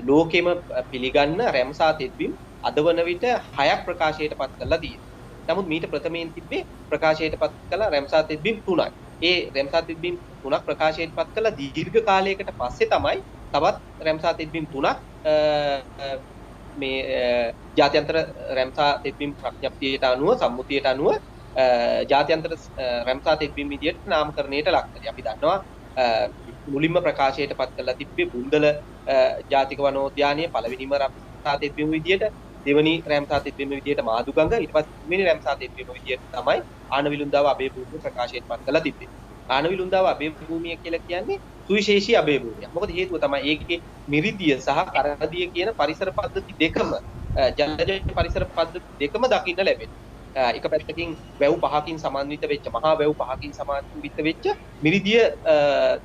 ලෝකෙම පිළිගන්න රැම්සා තෙත්බිම් අද වන විට 6ක් ප්‍රකාශයට පත් කරලා තියෙනවා. නමුත් මීට ප්‍රථමයෙන් තිබ්බේ ප්‍රකාශයට පත් කළ රැම්සා තෙත්බිම් 3යි. ඒ රැම්සා තෙත්බිම් 3ක් ප්‍රකාශයට පත් කළ දීර්ඝ කාලයකට පස්සේ තමයි තවත් රැම්සා තෙත්බිම් 3ක් මේ ජාත්‍යන්තර රැම්සා තෙත්බිම් ප්‍රඥප්තියට අනුව සම්මුතියට අනුව ජාත්‍යන්තර රැම්සා තෙත්බිම් විදියට නාමකරණයට ලක් කරේ. අපි දන්නවා මුලින්ම ප්‍රකාශයට පත් කරලා තිබ්බේ බුන්දල ජාතික වනෝද්‍යානයේ පළවෙනිම රැම්සා තෙත්බිම් විදියට, දෙවෙනි රැම්සා තෙත්බිම විදියට මාදුගඟ, ඊට පස්සේ තුන්වෙනි රැම්සා තෙත්බිම විදියට තමයි ආනවිලුන්දාව අබේ භූමිය ප්‍රකාශයට පත් කරලා තිබ්බේ. ආනවිලුන්දාව අබේ භූමිය කියලා කියන්නේ සුවිශේෂී අබේ භූමියක්. මොකද හේතුව තමයි ඒකේ මිරිදිය සහ කරදිය කියන පරිසර පද්ධති දෙකම ජලජ පරිසර පද්ධති දෙකම දකින්න ලැබෙනවා. එක පැත්තකින් වැව් පහකින් සමන්විත වෙච්ච මහා වැව් පහකින් සමන්විත වෙච්ච මිරිදිය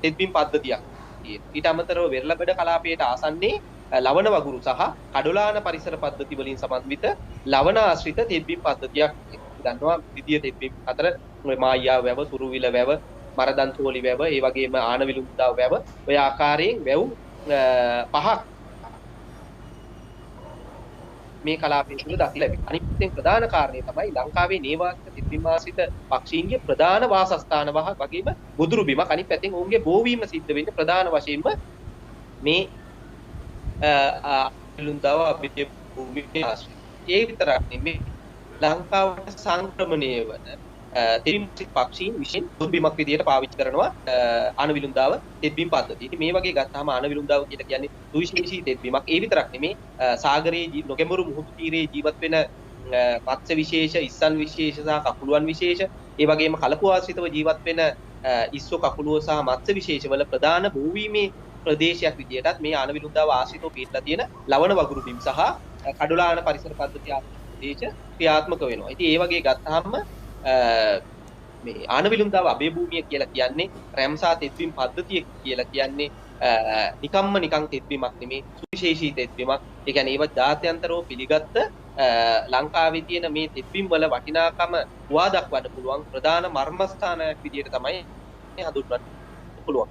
තෙත්බිම් පද්ධතියක්. ඊට අමතරව වෙරළබඩ කලාපයට ආසන්නයේ ලවණ වගුරු සහ කඩොලාන පරිසර පද්ධති වලින් සමන්විත ලවණ ආශ්‍රිත තෙත්බිම් පද්ධතියක්. දන්නවා මිරිදිය තෙත්බිම් අතර මායියා වැව, තුරුවිල වැව, මරදන්තෝලි වැව, ඒ වගේම ආනවිලුන්දාව වැව ඔය ආකාරයෙන් වැව් පහක් මේ කලාපයේ තුල දකින්න ලැබෙනවා. අනිත් පැත්තෙන් ප්‍රධාන කාරණේ තමයි ලංකාවේ නේවාසික තෙත්බිම් ආශ්‍රිත පක්ෂීන්ගේ ප්‍රධාන වාසස්ථාන වගේම ගොදුරු බිමක්. අනිත් පැත්තෙන් ඔවුන්ගේ බෝවීම සිද්ධ වෙන්නේ ප්‍රධාන වශයෙන්ම මේ ආනවිලුන්දාව අබේ භූමියේ ආශ්‍රිත. ඒ විතරක් නෙමෙයි ලංකාවට සංක්‍රමණය වන තෙත්බිම් පක්ෂීන් විශේෂ දුර්බිමක් විදියට පාවිච්චි කරනවා ආනවිලුන්දාව තෙත්බිම් පද්ධතිය. ඉතින් මේ වගේ ගත්තාම ආනවිලුන්දාව කියලා කියන්නේ සුවිශේෂී තෙත්බිමක්. ඒ විතරක් නෙමේ සාගරයේ නොගැඹුරු මුහුදු තීරයේ ජීවත් වෙන මත්ස්‍ය විශේෂ, ඉස්සන් විශේෂ සහ කකුළුවන් විශේෂ, ඒ වගේම කලපු ආශ්‍රිතව ජීවත් වෙන ඉස්සෝ කකුළුව සහ මත්ස්‍ය විශේෂවල ප්‍රධාන භූවීමේ ප්‍රදේශයක් විදියටත් මේ ආනවිලුන්දාව ආශ්‍රිතව පිටලා තියෙන ලවණ වගුරු බිම් සහ කඩොලාන පරිසර පද්ධතිය ප්‍රදේශ ක්‍රියාත්මක වෙනවා. ඉතින් ඒ වගේ ගත්තාම මේ ආනවිලුන්දාව අබේ භූමිය කියලා කියන්නේ රැම්සා තෙත්බිම් පද්ධතිය කියලා කියන්නේ නිකන් තෙත්බිමක් නෙමේ සුවිශේෂී තෙත්බිමක්. ඒ කියන්නේ ඒව ජාත්‍යන්තරව පිළිගත්ත ලංකාවේ තියෙන මේ තෙත්බිම් වල වටිනාකම හුවා දක්වන්න පුළුවන් ප්‍රධාන මර්මස්ථානයක් විදියට තමයි හඳුන්වන්න පුළුවන්.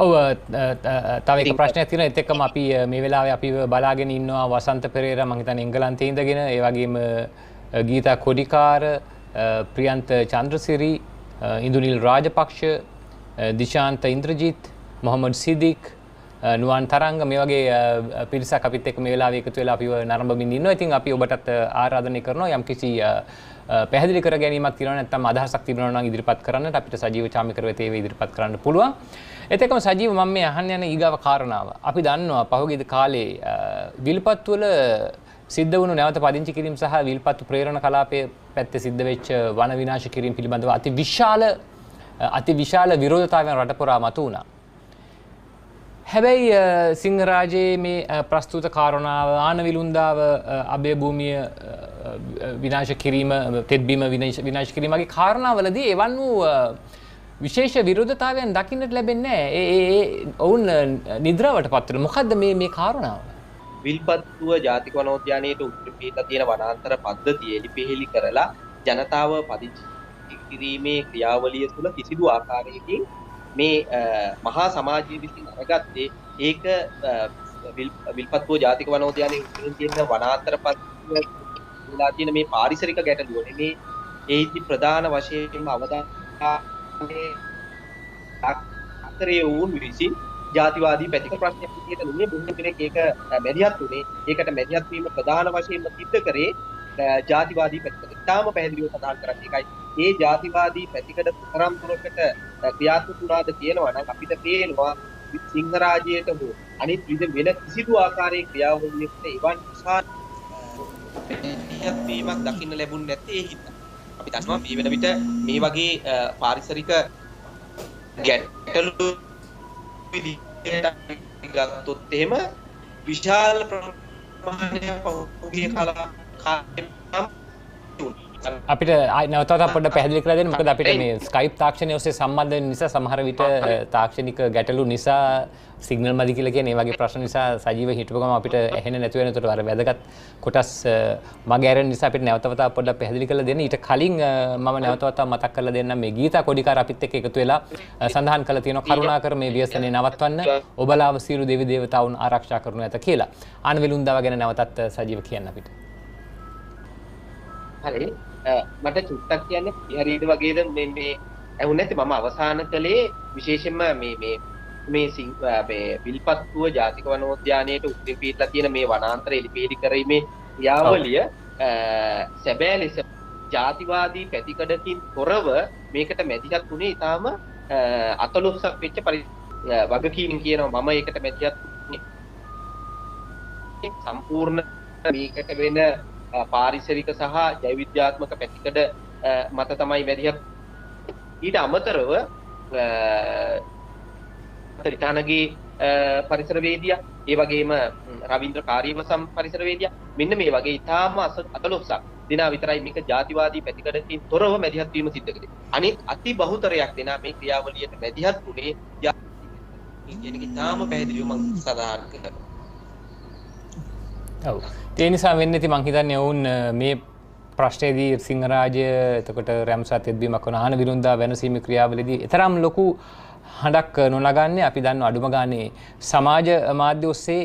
ඔව් තව එක ප්‍රශ්නයක් තියෙනවා. ඒත් එක්කම අපි මේ වෙලාවේ අපි බලාගෙන ඉන්නවා වසන්ත පෙරේරා මම හිතන්නේ එංගලන්තයේ ඉඳගෙන, ඒ වගේම ගීතා කොඩිකාර, ප්‍රියන්ත චන්ද්‍රසිරි, ඉන්දුනිල් රාජපක්ෂ, දිශාන්ත ඉන්ද්‍රජිත්, මොහමඩ් සිදික්, නුවන් තරංග මේ වගේ පිරිසක් අපිත් එක්ක මේ වෙලාවේ එකතු වෙලා අපිව නරඹමින් ඉන්නවා. ඉතින් අපි ඔබටත් ආරාධනය කරනවා යම්කිසි පැහැදිලි කර ගැනීමක් තියෙනවා නැත්නම් අදහසක් තියෙනවා නම් ඉදිරිපත් කරන්නට අපිට සජීව චාමිකර වෙතේ ඉදිරිපත් කරන්න පුළුවන්. ඒත් එක්කම සජීව මම මේ අහන්න යන ඊගාව කාරණාව. අපි දන්නවා පහුගිය කාලේ විල්පත්වල සිද්ධ වුණු නැවත පදිංචි කිරීම සහ විල්පත්තු ප්‍රේරණ කලාපයේ පැත්තේ සිද්ධ වෙච්ච වන විනාශ කිරීම පිළිබඳව අති විශාල විරෝධතාවයන් රට පුරා මතු වුණා. හැබැයි සිංහරාජයේ මේ ප්‍රස්තුත කාරණාව ආනවිලුන්දාව අබේ භූමිය විනාශ කිරීම, තෙත්බිම විනාශ කිරීම වගේ කාරණාවලදී එවන් වූ විශේෂ විරෝධතාවයන් දකින්නට ලැබෙන්නේ නැහැ. ඒ ඔවුන් නිද්‍රාවට පත් වෙනවා. මොකද්ද මේ කාරණාව? විල්පත්තුව ජාතික වනෝද්‍යානයේට උතුරු පිටලා තියෙන වනාන්තර පද්ධතිය එලිපෙහෙලි කරලා ජනතාව පදිංචි කිරීමේ ක්‍රියාවලිය තුළ කිසිදු ආකාරයකින් මේ මහා සමාජය විසින් අරගත්තේ ඒක විල්පත්තුව ජාතික වනෝද්‍යානයේ උතුරින් තියෙන වනාන්තර පද්ධතියලා තියෙන මේ පාරිසරික ගැටලුව නෙමේ. ඒයිති ප්‍රධාන වශයෙන්ම අවධානය අතරේ වුන් විසින් ජාතිවාදී පැතික ප්‍රශ්නයක් විදිහට නෙමෙයි බොහෝ කෙනෙක් ඒක මැදිහත් උනේ. ඒකට මැදිහත් වීම ප්‍රධාන වශයෙන්ම සිද්ධ කරේ ජාතිවාදී පැතිකඩ. තාම පැහැදිලිව සඳහන් කරන්නේ ඒකයි. මේ ජාතිවාදී පැතිකඩ තරම් දුරකට ක්‍රියාත්මක වුණාද කියනවා නම් අපිට පේනවා සිංහරාජයට හෝ අනිත් වෙන කිසිදු ආකාරයේ ක්‍රියාවලියකට එවන් විශාල වීමක් දකින්න ලැබුණ නැත්තේ ඒ හින්දා. අපි දන්නවා මේ වෙන විට මේ වගේ පාරිසරික ගැටලු විදිහට ගත්තොත් එහෙම විශාල ප්‍රමාණයක් පහුගිය කාලේ අපිට නැවතත් පොඩ්ඩක් පැහැදිලි කරලා දෙන්න. මොකද අපිට මේ Skype තාක්ෂණය ඔස්සේ සම්බන්ධ වෙන නිසා සමහර විට තාක්ෂණික ගැටලු නිසා සිග්නල් මදි කියලා කියන ඒ වගේ ප්‍රශ්න නිසා සජීව හිටපු ගම අපිට ඇහෙන්නේ නැති වෙන. ඒකට අර වැදගත් කොටස් මග ඇරෙන නිසා අපිට නැවතත් පොඩ්ඩක් පැහැදිලි කරලා දෙන්න. ඊට කලින් මම නැවතත් මතක් කරලා දෙන්නම් මේ ගීතා කොඩිකාර අපිත් එක්ක එකතු වෙලා සඳහන් කරලා තියෙනවා කරුණාකර මේ ව්‍යසනේ නවත්වන්න ඔබලාව සියලු දෙවි දේවතාවුන් ආරක්ෂා කරනු ඇත කියලා. ආන වෙලුන්දාව ගැන නැවතත් සජීව කියන්න අපිට. හරි මට චුට්ටක් කියන්න හරියට වගේද මේ ඇහුනේ නැති මම අවසාන කළේ විශේෂයෙන්ම මේ විල්පත්තුව ජාතික වනෝද්‍යානයට උත්තරී පිටලා තියෙන මේ වනාන්තර එලිපෙලි කිරීමේ ක්‍රියාවලිය සැබෑ ලෙස ජාතිවාදී පැතිකඩකින් තොරව මේකට මැදිහත් වුණේ ඊටාම අතලොස්සක් වෙච්ච වගකීම් කියනවා මම ඒකට මැදිහත් සම්පූර්ණ මේකට වෙන පාරිසරික සහ ජෛව විද්‍යාත්මක පැතිකඩ මත තමයි මැදිහත්. ඊට අමතරව රිතානගේ පරිසරවේදියා ඒ වගේම රවීන්ද්‍ර කාර්යවසම් පරිසරවේදියා මෙන්න මේ වගේ ඉතාම අතලොස්සක් දිනා විතරයි මේක ජාතිවාදී පැතිකඩකින් තොරව මැදිහත් වීම සිද්ධ කරේ. අනිත් අති බහුතරයක් දෙනා මේ ක්‍රියාවලියට මැදිහත් වුණේ කියන එක ඉතාම පැහැදිලිව මම සඳහන් කරනවා. ඔව්. ඒ නිසා වෙන්නේ ඉතින් මං හිතන්නේ වුන් මේ ප්‍රශ්නේදී සිංහරාජය එතකොට රැම්සත් එද්දීමක් වන ආන විරුන්දා වෙනසීමේ ක්‍රියාවලියේදී තරම් ලොකු හඬක් නොනගන්නේ අපි දන්නවා අඩුම ගානේ සමාජ මාධ්‍ය ඔස්සේ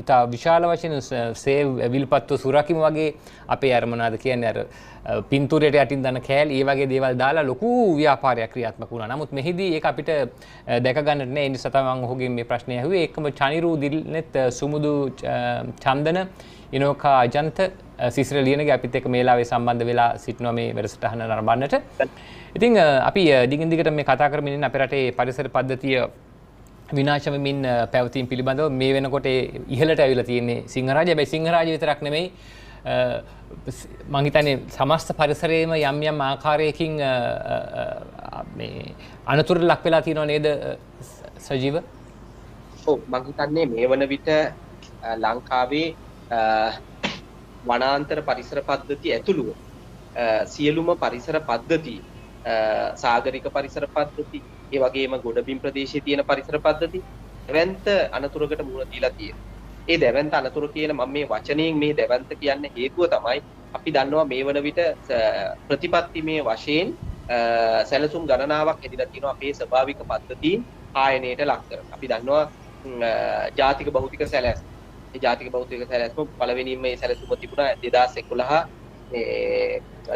ඉතා විශාල වශයෙන් සේව් විල්පත්තු සුරකිම වගේ අපේ අර මොනවාද කියන්නේ අර පින්තූරයට යටින් දාන කෑලි ඒ වගේ දේවල් දාලා ලොකු ව්‍යාපාරයක් ක්‍රියාත්මක වුණා. නමුත් මෙහිදී ඒක අපිට දැක ගන්නට නෑ. ඒ නිසා තමයි මම ඔහුගෙන් මේ ප්‍රශ්නය අහුවේ. ඒකම චනිරු දිල්නෙත් සුමුදු චන්දන ඉනෝකා අජන්ත සිසිර ලියනගේ අපිත් එක්ක මේලාවේ සම්බන්ධ වෙලා සිටිනවා මේ වැඩසටහන නරඹන්නට. ඉතින් අපි දිගින් දිගට මේ කතා කරමින් ඉන්න අපේ රටේ පරිසර පද්ධතිය විනාශ වෙමින් පැවතීම පිළිබඳව මේ වෙනකොට ඉහළට ඇවිල්ලා තියෙන්නේ සිංහරාජය. හැබැයි සිංහරාජය විතරක් නෙමෙයි මම හිතන්නේ සමස්ත පරිසරයේම යම් යම් ආකාරයකින් මේ අනතුරු ලක් වෙලා තියෙනව නේද සජීව? ඔව් මම හිතන්නේ මේ වන විට ලංකාවේ වනාන්තර පරිසර පද්ධති ඇතුළුව සියලුම පරිසර පද්ධති සාගරික පරිසර පද්ධති ඒ වගේම ගොඩබිම් ප්‍රදේශයේ තියෙන පරිසර පද්ධති දැවැන්ත අනතුරකට මුහුණ දීලා තියෙනවා. ඒ දැවැන්ත අනතුරු කියන මම මේ වචනයෙන් මේ දැවැන්ත කියන්න හේතුව තමයි අපි දන්නවා මේ වන විට ප්‍රතිපත්තිමය වශයෙන් සැලසුම් ගණනාවක් ඇදිලා තියෙනවා අපේ ස්වභාවික පද්ධතීන් ආයනයට ලක් කරලා. අපි දන්නවා ජාතික භෞතික සැලැස්ම. ඒ ජාතික භෞතික සැලැස්ම පළවෙනිම මේ සැලසුම තිබුණා 2011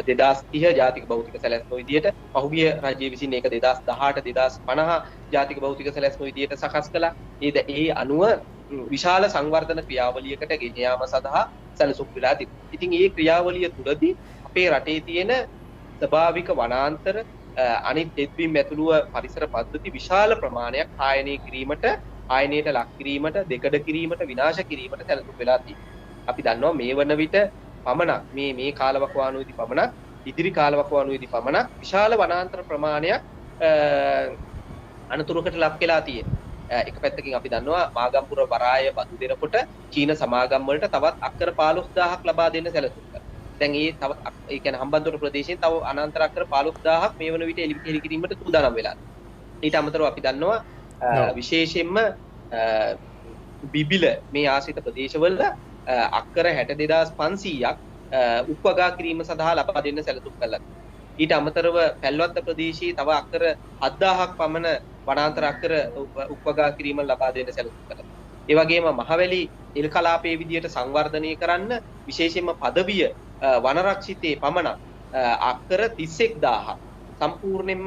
2030 ජාතික භෞතික සැලැස්ම විදියට පහුගිය රජය විසින් ඒක 2018 2050 ජාතික භෞතික සැලැස්ම විදියට සකස් කළා. ඒ අනුව විශාල සංවර්ධන ක්‍රියාවලියකට ගෙන යාම සඳහා සැලසුම් වෙලා තිබුණා. ඉතින් මේ ක්‍රියාවලිය තුළදී අපේ රටේ තියෙන ස්වභාවික වනාන්තර අනිත් දෙත්වීම් ඇතුළුව පරිසර පද්ධති විශාල ප්‍රමාණයක් ආයනය කිරීමට ආයනයට ලක් කිරීමට දෙකඩ කිරීමට විනාශ කිරීමට සැලසුම් වෙලා තියෙනවා. අපි දන්නවා මේ වන විට පමණක් මේ කාලවකවානුවේදී පමණක් ඉදිරි කාලවකවානුවේදී පමණක් විශාල වනාන්තර ප්‍රමාණයක් අනතුරකට ලක් වෙලා තියෙනවා. එක පැත්තකින් අපි දන්නවා මාගම්පුර වරාය බදු දෙනකොට චීන සමාගම් වලට තවත් අක්කර 15000ක් ලබා දෙන්න සැලසුම් කරනවා. දැන් ඒ තවත් ඒ කියන්නේ හම්බන්තොට ප්‍රදේශයෙන් තව අනන්තර අක්කර 15000ක් මේ වන විට එලි කිරීමට සූදානම් වෙලා. ඊට අමතරව අපි දන්නවා විශේෂයෙන්ම බිබිල මේ ආශ්‍රිත ප්‍රදේශවල අක්කර 62500ක් උපවගා කිරීම සඳහා ලබා දෙන්න සැලසුම් කළා. ඊට අමතරව පැල්වත්ත ප්‍රදේශයේ තව අක්කර 7000ක් පමණ වනාන්තර අක්කර උපවගා කිරීම ලබා දෙන්න සැලසුම් කළා. ඒ වගේම මහවැලි එල් කලාපයේ විදියට සංවර්ධනය කරන්න විශේෂයෙන්ම පදවිය වනරක්ෂිතයේ පමණක් අක්කර 31000ක් සම්පූර්ණයෙන්ම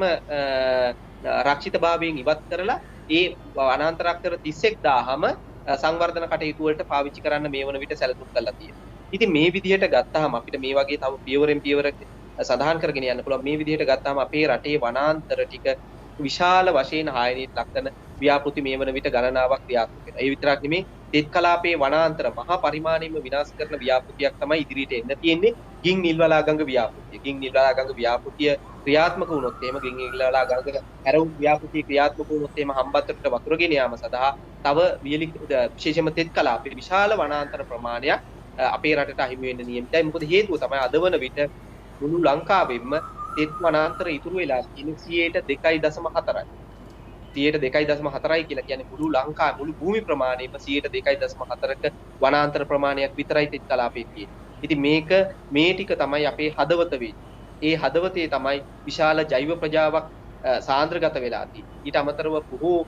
රක්ෂිතභාවයෙන් ඉවත් කරලා ඒ වනාන්තර අක්කර 31000ම සංවර්ධන කටයුතු වලට පාවිච්චි කරන්න මේ වන විට සැලසුම් කරලා තියෙනවා. ඉතින් මේ විදිහට ගත්තාම අපිට මේ වගේ තව පියවරෙන් පියවර සඳහන් කරගෙන යන්න පුළුවන්. මේ විදිහට ගත්තාම අපේ රටේ වනාන්තර ටික විශාල වශයෙන් හායනයට ලක්වන ව්‍යාපෘති මේ වන විට ගණනාවක් ක්‍රියාත්මක වෙනවා. ඒ විතරක් නෙමේ තෙත් කලාපයේ වනාන්තර මහා පරිමාණයෙන්ම විනාශ කරන ව්‍යාපෘතියක් තමයි ඉදිරියට එන්න තියෙන්නේ ගින් නිල්වලාගඟ ව්‍යාපෘතිය. ගින් නිල්වලාගඟ ව්‍යාපෘතිය ක්‍රියාත්මක වුණොත් එහෙම ගින් නිල්වලාගඟ හැරවුම් ව්‍යාපෘතිය ක්‍රියාත්මක වුණොත් එහෙම හම්බන්තොටට වතුර ගෙන යාම සඳහා තව විශේෂයෙන්ම තෙත් කලාපයේ විශාල වනාන්තර ප්‍රමාණයක් අපේ රටට අහිමි වෙන්න නියමිතයි. මොකද හේතුව තමයි අද වන විට මුළු ලංකාවෙම තෙත් වනාන්තර ඉතුරු වෙලා තියෙන 2.4යි. 2.4යි කියලා කියන්නේ මුළු ලංකාවේ මුළු භූමි ප්‍රමාණයෙම 2.4ක වනාන්තර ප්‍රමාණයක් විතරයි තෙත් කලාපයේ තියෙන්නේ. ඉතින් මේ ටික තමයි අපේ හදවත වෙන්නේ. ඒ හදවතේ තමයි විශාල ජෛව ප්‍රජාවක් සාන්ද්‍රගත වෙලා තියෙන්නේ. ඊට අමතරව බොහෝ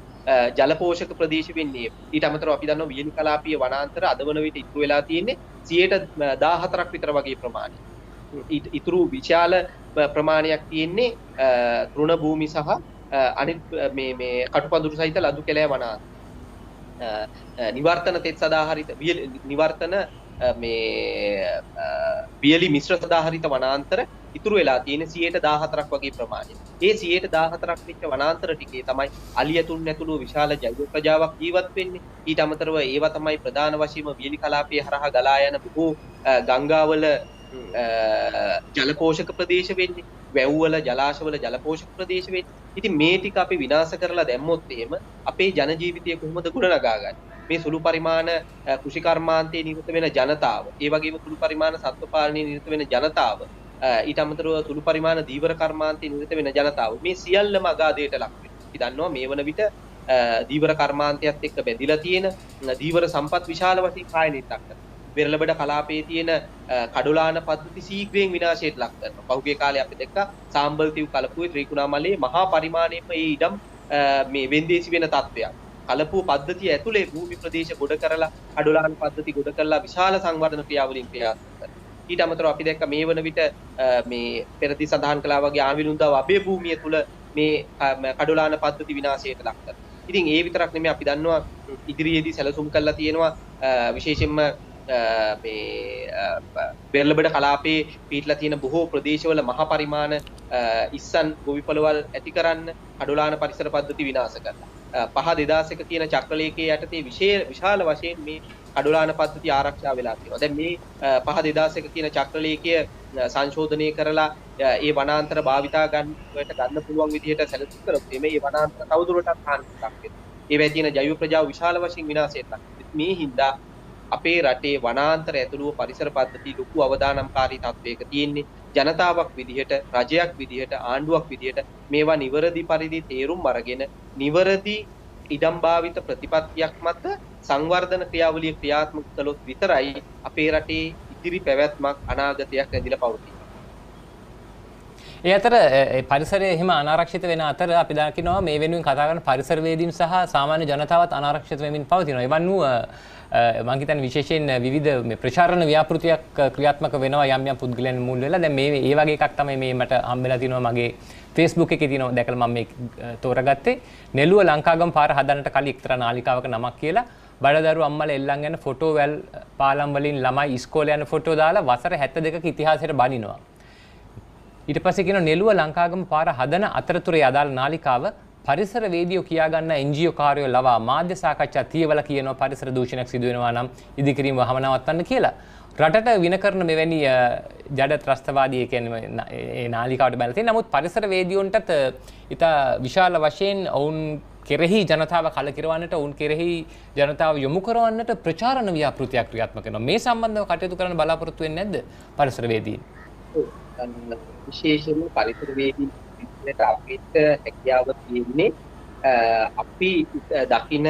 ජල පෝෂක ප්‍රදේශ වෙන්නේ. ඊට අමතරව අපි දන්නවා වියලි කලාපීය වනාන්තර අද වන විට ඉතුරු වෙලා තියෙන්නේ 14ක් විතර වගේ ප්‍රමාණයක්. ඉතුරු විශාල ප්‍රමාණයක් තියෙන්නේ තෘණ භූමි සහ අනිත් මේ කටුපඳුරු සහිත ලදු කැලෑ වනාන්තර. නිවර්තන තෙත් සදාහරිත නිවර්තන වියලි මිශ්‍ර සදාහරිත වනාන්තර ඉතුරු වෙලා තියෙන 14ක් වගේ ප්‍රමාණයක්. ඒ 14ක් විතර වනාන්තර ටිකේ තමයි අලියතුන් ඇතුළු විශාල ජෛව ප්‍රජාවක් ජීවත් වෙන්නේ. ඊට අමතරව ඒවා තමයි ප්‍රධාන වශයෙන්ම වියලි කලාපයේ හරහා ගලා යන බොහෝ ගංගාවල ජල පෝෂක ප්‍රදේශ වෙන්නේ. වැව්වල ජලාශවල ජල පෝෂක ප්‍රදේශ වෙන්නේ. ඉතින් මේ ටික අපි විනාශ කරලා දැම්මොත් එහෙම අපේ ජන ජීවිතය කොහොමද ගොඩනගා ගන්නේ? මේ සුළු පරිමාණ කෘෂි කර්මාන්තයේ නිරත වෙන ජනතාව, ඒ වගේම සුළු පරිමාණ සත්ව පාලනයේ නිරත වෙන ජනතාව, ඊට අමතරව සුළු පරිමාණ දීවර කර්මාන්තයේ නිරත වෙන ජනතාව මේ සියල්ලම අගාධයට ලක් වෙනවා. අපි දන්නවා මේ වන විට දීවර කර්මාන්තයත් එක්ක බැඳිලා තියෙන දීවර සම්පත් විශාල වශයෙන් කායනයට ලක් කරනවා. වෙරළබඩ කලාපයේ තියෙන කඩොලාන පද්ධති ශීඝ්‍රයෙන් විනාශයට ලක් කරනවා. පහුගිය කාලේ අපි දැක්කා සාම්බල්තිව් කලපුවේ ත්‍රිකුණාමලයේ මහා පරිමාණයෙන්ම මේ ඉඩම් මේ වෙන්දේසි වෙන තත්ත්වයක්. කලපුව පද්ධතිය ඇතුලේ භූමි ප්‍රදේශ ගොඩ කරලා කඩොලාන පද්ධති ගොඩ කරලා විශාල සංවර්ධන ක්‍රියාවලින් ක්‍රියාත්මක කරනවා. ඊට අමතරව අපි දැක්ක මේ වන විට මේ පෙරදී සඳහන් කළා වගේ ආමිලුන්දාව අබේ භූමිය තුල මේ කඩොලාන පද්ධති විනාශයට ලක් කරනවා. ඉතින් ඒ විතරක් නෙමෙයි අපි දන්නවා ඉදිරියේදී සැලසුම් කරලා තියෙනවා විශේෂයෙන්ම වෙරළබඩ කලාපයේ පිටලා තියෙන බොහෝ ප්‍රදේශවල මහා පරිමාණ ඉස්සන් ගොවිපළවල් ඇති කරන්න කඩොලාන පරිසර පද්ධති විනාශ කරලා 5/2001 කියන චක්‍රලේඛයේ යටතේ විශාල වශයෙන් මේ කඩොලාන පද්ධති ආරක්ෂා වෙලා තියෙනවා. දැන් මේ 5/2001 කියන චක්‍රලේඛය සංශෝධනය කරලා ඒ වනාන්තර භාවිතා ගන්න පුළුවන් විදිහට සැලසුම් කරොත් මේ වනාන්තර තවදුරටත් හානියක් වෙනවා. ඒවැයි තියෙන ජෛව ප්‍රජාව විශාල වශයෙන් විනාශයට ලක් වෙනවා. මේ හින්දා අපේ රටේ වනාන්තර ඇතුළුව පරිසර පද්ධති ලොකු අවදානම්කාරී තත්වයක තියෙන්නේ. ජනතාවක් විදිහට, රජයක් විදිහට, ආණ්ඩුවක් විදිහට මේවා නිවැරදි පරිදි තේරුම් අරගෙන නිවැරදි ඉඩම් භාවිත ප්‍රතිපත්තියක් මත සංවර්ධන ක්‍රියාවලිය ක්‍රියාත්මක කළොත් විතරයි අපේ රටේ ඉදිරි පැවැත්මක් අනාගතයක් රැඳිලා පවතින්නේ. ඒ අතර පරිසරය එහෙම අනාරක්ෂිත වෙන අතර අපි දකිනවා මේ වෙනුවෙන් කතා කරන පරිසරවේදීන් සහ සාමාන්‍ය ජනතාවත් අනාරක්ෂිත වෙමින් පවතිනවා. එවන් වූ මම හිතන්නේ විශේෂයෙන් විවිධ මේ ප්‍රචාරණ ව්‍යාපෘතියක් ක්‍රියාත්මක වෙනවා යම් යම් පුද්ගලයන් මුල් වෙලා. දැන් මේ වගේ එකක් තමයි මේ මට හම්බෙලා තිනවා මගේ Facebook එකේ තියෙනවා දැකලා මම මේ තෝරගත්තේ. නෙළුව ලංකාගම පාර හදන්නට කලින් එක්තරා නාලිකාවක නමක් කියලා බඩදරු අම්මලා එල්ලන් යන ෆොටෝ වැල් පාලම් වලින් ළමයි ඉස්කෝලේ යන ෆොටෝ දාලා වසර 72ක ඉතිහාසයට බනිනවා. ඊට පස්සේ කියන නෙළුව ලංකාගම පාර හදන අතරතුරේ අදාළ නාලිකාව පරිසර වේදියෝ කියා ගන්න NGO කාර්යෝ ලවා මාධ්‍ය සාකච්ඡා තියවලා කියනවා පරිසර දූෂණයක් සිදු වෙනවා නම් ඉදිකිරීම වහම නවත්තන්න කියලා. රටට වින කරන මෙවැනි ජඩ ත්‍රස්තවාදී කියන්නේ ඒ නාලිකාවට බැලලා තියෙන. නමුත් පරිසර වේදියෝන්ටත් ඉතා විශාල වශයෙන් ඔවුන් කෙරෙහි ජනතාව කලකිරවන්නට ඔවුන් කෙරෙහි ජනතාව යොමු කරවන්නට ප්‍රචාරණ ව්‍යාපෘතියක් ක්‍රියාත්මක කරනවා. මේ සම්බන්ධව කටයුතු කරන්න බලාපොරොත්තු වෙන්නේ නැද්ද පරිසර වේදීන්? විශේෂයෙන්ම පරිසර වේදීන් අපිට හැකියාව තියෙන්නේ අපි දකින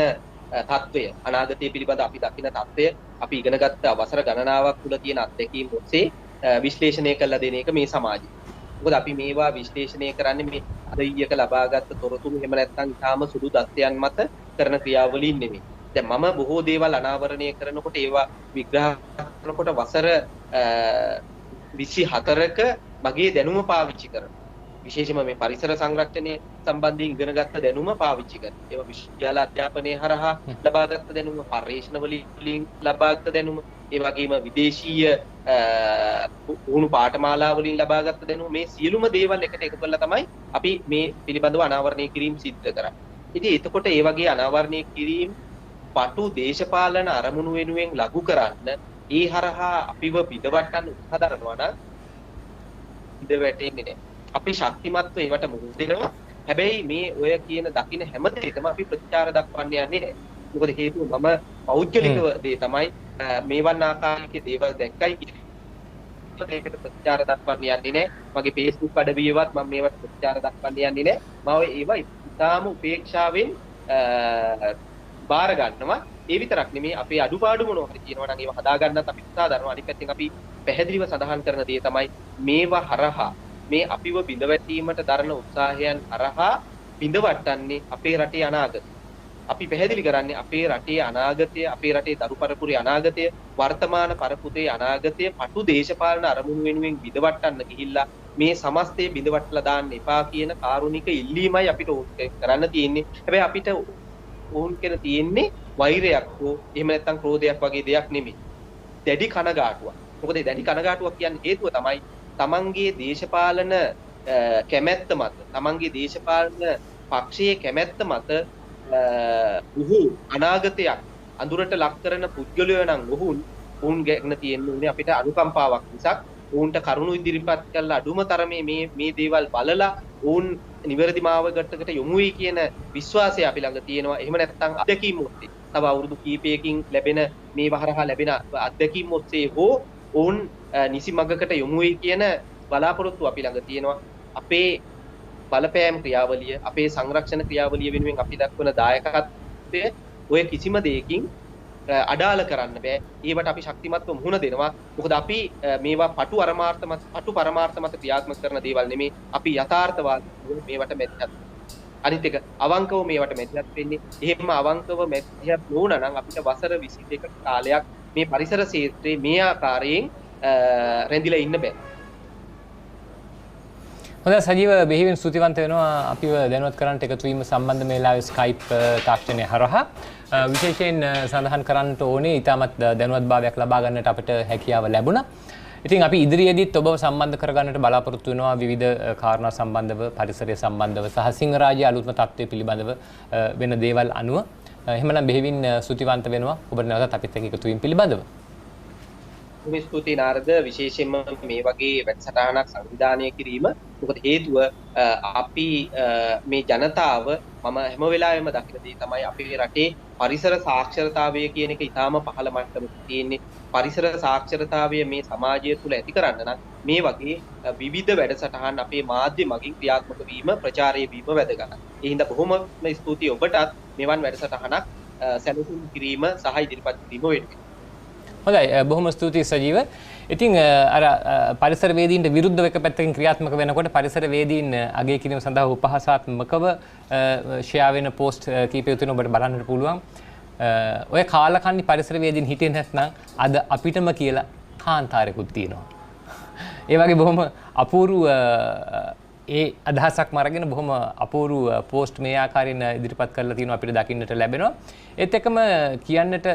තත්වය අනාගතය පිළිබඳ අපි දකින තත්වය අපි ඉගෙනගත්ත අවසර ගණනාවක් තුළ තියෙන අත්දැකීම් ඔස්සේ විශ්ලේෂණය කරලා දෙන එක මේ සමාජය. මොකද අපි මේවා විශ්ලේෂණය කරන්නේ මේ අද ඊයක ලබාගත් තොරතුරු එහෙම නැත්නම් ඊටාම සුළු தත්ත්වයන් මත කරන ක්‍රියාවලින් නෙමෙයි. දැන් මම බොහෝ දේවල් අනාවරණය කරනකොට ඒවා විග්‍රහ කරනකොට වසර 24ක මගේ දැනුම පාවිච්චි කරනවා. විශේෂයෙන්ම මේ පරිසර සංරක්ෂණය සම්බන්ධයෙන් ඉගෙනගත්ත දැනුම පාවිච්චි කරනවා. ඒවා විශ්වවිද්‍යාල අධ්‍යාපනයේ හරහා ලබාගත් දැනුම, පර්යේෂණ වලින් ලබාගත් දැනුම, ඒ වගේම විදේශීය පුහුණු පාඨමාලා වලින් ලබාගත් දැනුම, මේ සියලුම දේවල් එකට එකතු කරලා තමයි අපි මේ පිළිබඳව අනාවරණය කිරීම සිද්ධ කරන්නේ. ඉතින් එතකොට ඒ වගේ අනාවරණය කිරීම පටු දේශපාලන අරමුණු වෙනුවෙන් ලඝු කරන්න, ඒ හරහා අපිව බිඳවට්ටන්න උත්සාහ දරනවා නම් ඉඳ වැටෙන්නේ නැහැ. අපි ශක්තිමත්ව ඒවට මුහුණ දෙනවා. හැබැයි මේ ඔය කියන දකින්න හැම දෙයකම අපි ප්‍රතිචාර දක්වන්න යන්නේ නැහැ. මොකද හේතුව මම පෞද්ගලිකව දේ තමයි මේවන් ආකාරයක දේවල් දැක්කයි ඒකට ප්‍රතිචාර දක්වන්න යන්නේ නැහැ. මගේ Facebook අඩවියවත් මම මේවට ප්‍රතිචාර දක්වන්න යන්නේ නැහැ. මම ඒවා ඉතාම උපේක්ෂාවෙන් බාර ගන්නවා. ඒ විතරක් නෙමෙයි අපේ අඩුපාඩු මොනවා හරි කියනවා නම් ඒවා හදා ගන්නත් අපි උත්සාහ දරනවා. අනිත් පැත්තෙන් අපි පැහැදිලිව සඳහන් කරන දේ තමයි මේවා හරහා මේ අපිව බිඳවැටීමට දරන උත්සාහයන් හරහා බිඳවට්ටන්නේ අපේ රටේ අනාගතය. අපි පැහැදිලි කරන්නේ අපේ රටේ අනාගතය, අපේ රටේ දරු පරපුරේ අනාගතය, වර්තමාන පරපුතේ අනාගතය පටු දේශපාලන අරමුණු වෙනුවෙන් බිඳවට්ටන්න ගිහිල්ලා මේ සමස්තය බිඳවට්ටලා දාන්න එපා කියන කාරුණික ඉල්ලීමයි අපිට කරන්න තියෙන්නේ. හැබැයි අපිට ඕන් කියන තියෙන්නේ වෛරයක් හෝ එහෙම නැත්නම් ක්‍රෝධයක් වගේ දෙයක් නෙමෙයි. දැඩි කනගාටුවක්. මොකද දැඩි කනගාටුවක් කියන්නේ හේතුව තමයි තමන්ගේ දේශපාලන කැමැත්ත මත, තමන්ගේ දේශපාලන පක්ෂයේ කැමැත්ත මත අනාගතයක් අඳුරට ලක් කරන පුද්ගලයෝ නම් ඔවුන් ගැන තියෙන්නේ අපිට අනුකම්පාවක් මිසක් ඔවුන්ට කරුණු ඉදිරිපත් කරලා අඩුම තරමේ මේ දේවල් බලලා ඔවුන් නිවැරදි මාවගටකට යොමු වෙයි කියන විශ්වාසය අපි ළඟ තියෙනවා. එහෙම නැත්නම් අත්දැකීම් ඔස්සේ තව අවුරුදු කීපයකින් ලැබෙන මේ වහරහා ලැබෙන අත්දැකීම් ඔස්සේ හෝ ඔවුන් නිසි මඟකට යොමු වෙයි කියන බලාපොරොත්තු අපි ළඟ තියෙනවා. අපේ බලපෑම් ක්‍රියාවලිය, අපේ සංරක්ෂණ ක්‍රියාවලිය වෙනුවෙන් අපි දක්වන දායකත්වය ඔය කිසිම දෙයකින් අඩාල කරන්න බෑ. ඒවට අපි ශක්තිමත්ව මුහුණ දෙනවා. මොකද අපි මේවා පටු පරමාර්ථ මත ක්‍රියාත්මක කරන දේවල් නෙමේ. අපි යථාර්ථවාදීව මේවට මැදිහත්. අනිත් එක අවංකව මේවට මැදිහත් වෙන්නේ. එහෙම අවංකව මැදිහත් නොවුණා නම් අපිට වසර 22ක කාලයක් මේ පරිසර ක්ෂේත්‍රයේ මේ ආකාරයෙන් රැඳිලා ඉන්න බෑ. හොඳයි සජීව, බෙහෙවින් ස්තුතිවන්ත වෙනවා අපිව දැනුවත් කරන්නට එකතු වීම සම්බන්ධ මේ වෙලාවේ Skype තාක්ෂණය හරහා. විශේෂයෙන් සඳහන් කරන්නට ඕනේ ඊටමත් දැනුවත්භාවයක් ලබා ගන්නට අපිට හැකියාව ලැබුණා. ඉතින් අපි ඉදිරියේදීත් ඔබව සම්බන්ධ කරගන්නට බලාපොරොත්තු වෙනවා විවිධ කාරණා සම්බන්ධව, පරිසරය සම්බන්ධව සහ සිංහරාජ්‍ය අලුත්ම තත්ත්වය පිළිබඳව වෙන දේවල් අනුව. එහෙමනම් බෙහෙවින් ස්තුතිවන්ත වෙනවා ඔබට නැවතත් අපිත් එක්ක එකතු වීම පිළිබඳව. බොහොම ස්තුතියි නාරද, විශේෂයෙන්ම මේ වගේ වැඩසටහනක් සංවිධානය කිරීම. මොකද හේතුව අපි මේ ජනතාව මම හැම වෙලාවෙම දකින දේ තමයි අපේ රටේ පරිසර සාක්ෂරතාවය කියන එක ඉතාම පහළ මට්ටමක තියෙන්නේ. පරිසර සාක්ෂරතාවය මේ සමාජය තුළ ඇති කරන්න නම් මේ වගේ විවිධ වැඩසටහන් අපේ මාධ්‍ය මගින් ක්‍රියාත්මක වීම, ප්‍රචාරය වීම වැදගත්. ඒ හින්දා බොහොම ස්තුතියි ඔබටත් මෙවන් වැඩසටහනක් සැලසුම් කිරීම සහ ඉදිරිපත් කිරීම වෙනුවෙන්. හොඳයි, බොහොම ස්තුතියි සජීව. ඉතින් අර පරිසර වේදීන්ට විරුද්ධව එක පැත්තකින් ක්‍රියාත්මක වෙනකොට පරිසර වේදීන් අගය කිරීම සඳහා උපහාසාත්මකව ෂෙයා වෙන පෝස්ට් කීපයක් තියෙනවා ඔබට බලන්නට පුළුවන්. ඔය කාලකන්ණි පරිසර වේදීන් හිටියේ නැත්නම් අද අපිටම කියලා කාන්තාරයකුත් තියෙනවා. ඒ වගේ බොහොම අපූර්ව ඒ අදහසක් මරගෙන බොහොම අපූර්ව පෝස්ට් මේ ආකාරයෙන් ඉදිරිපත් කරලා තියෙනවා අපිට දකින්නට ලැබෙනවා. ඒත් එක්කම කියන්නට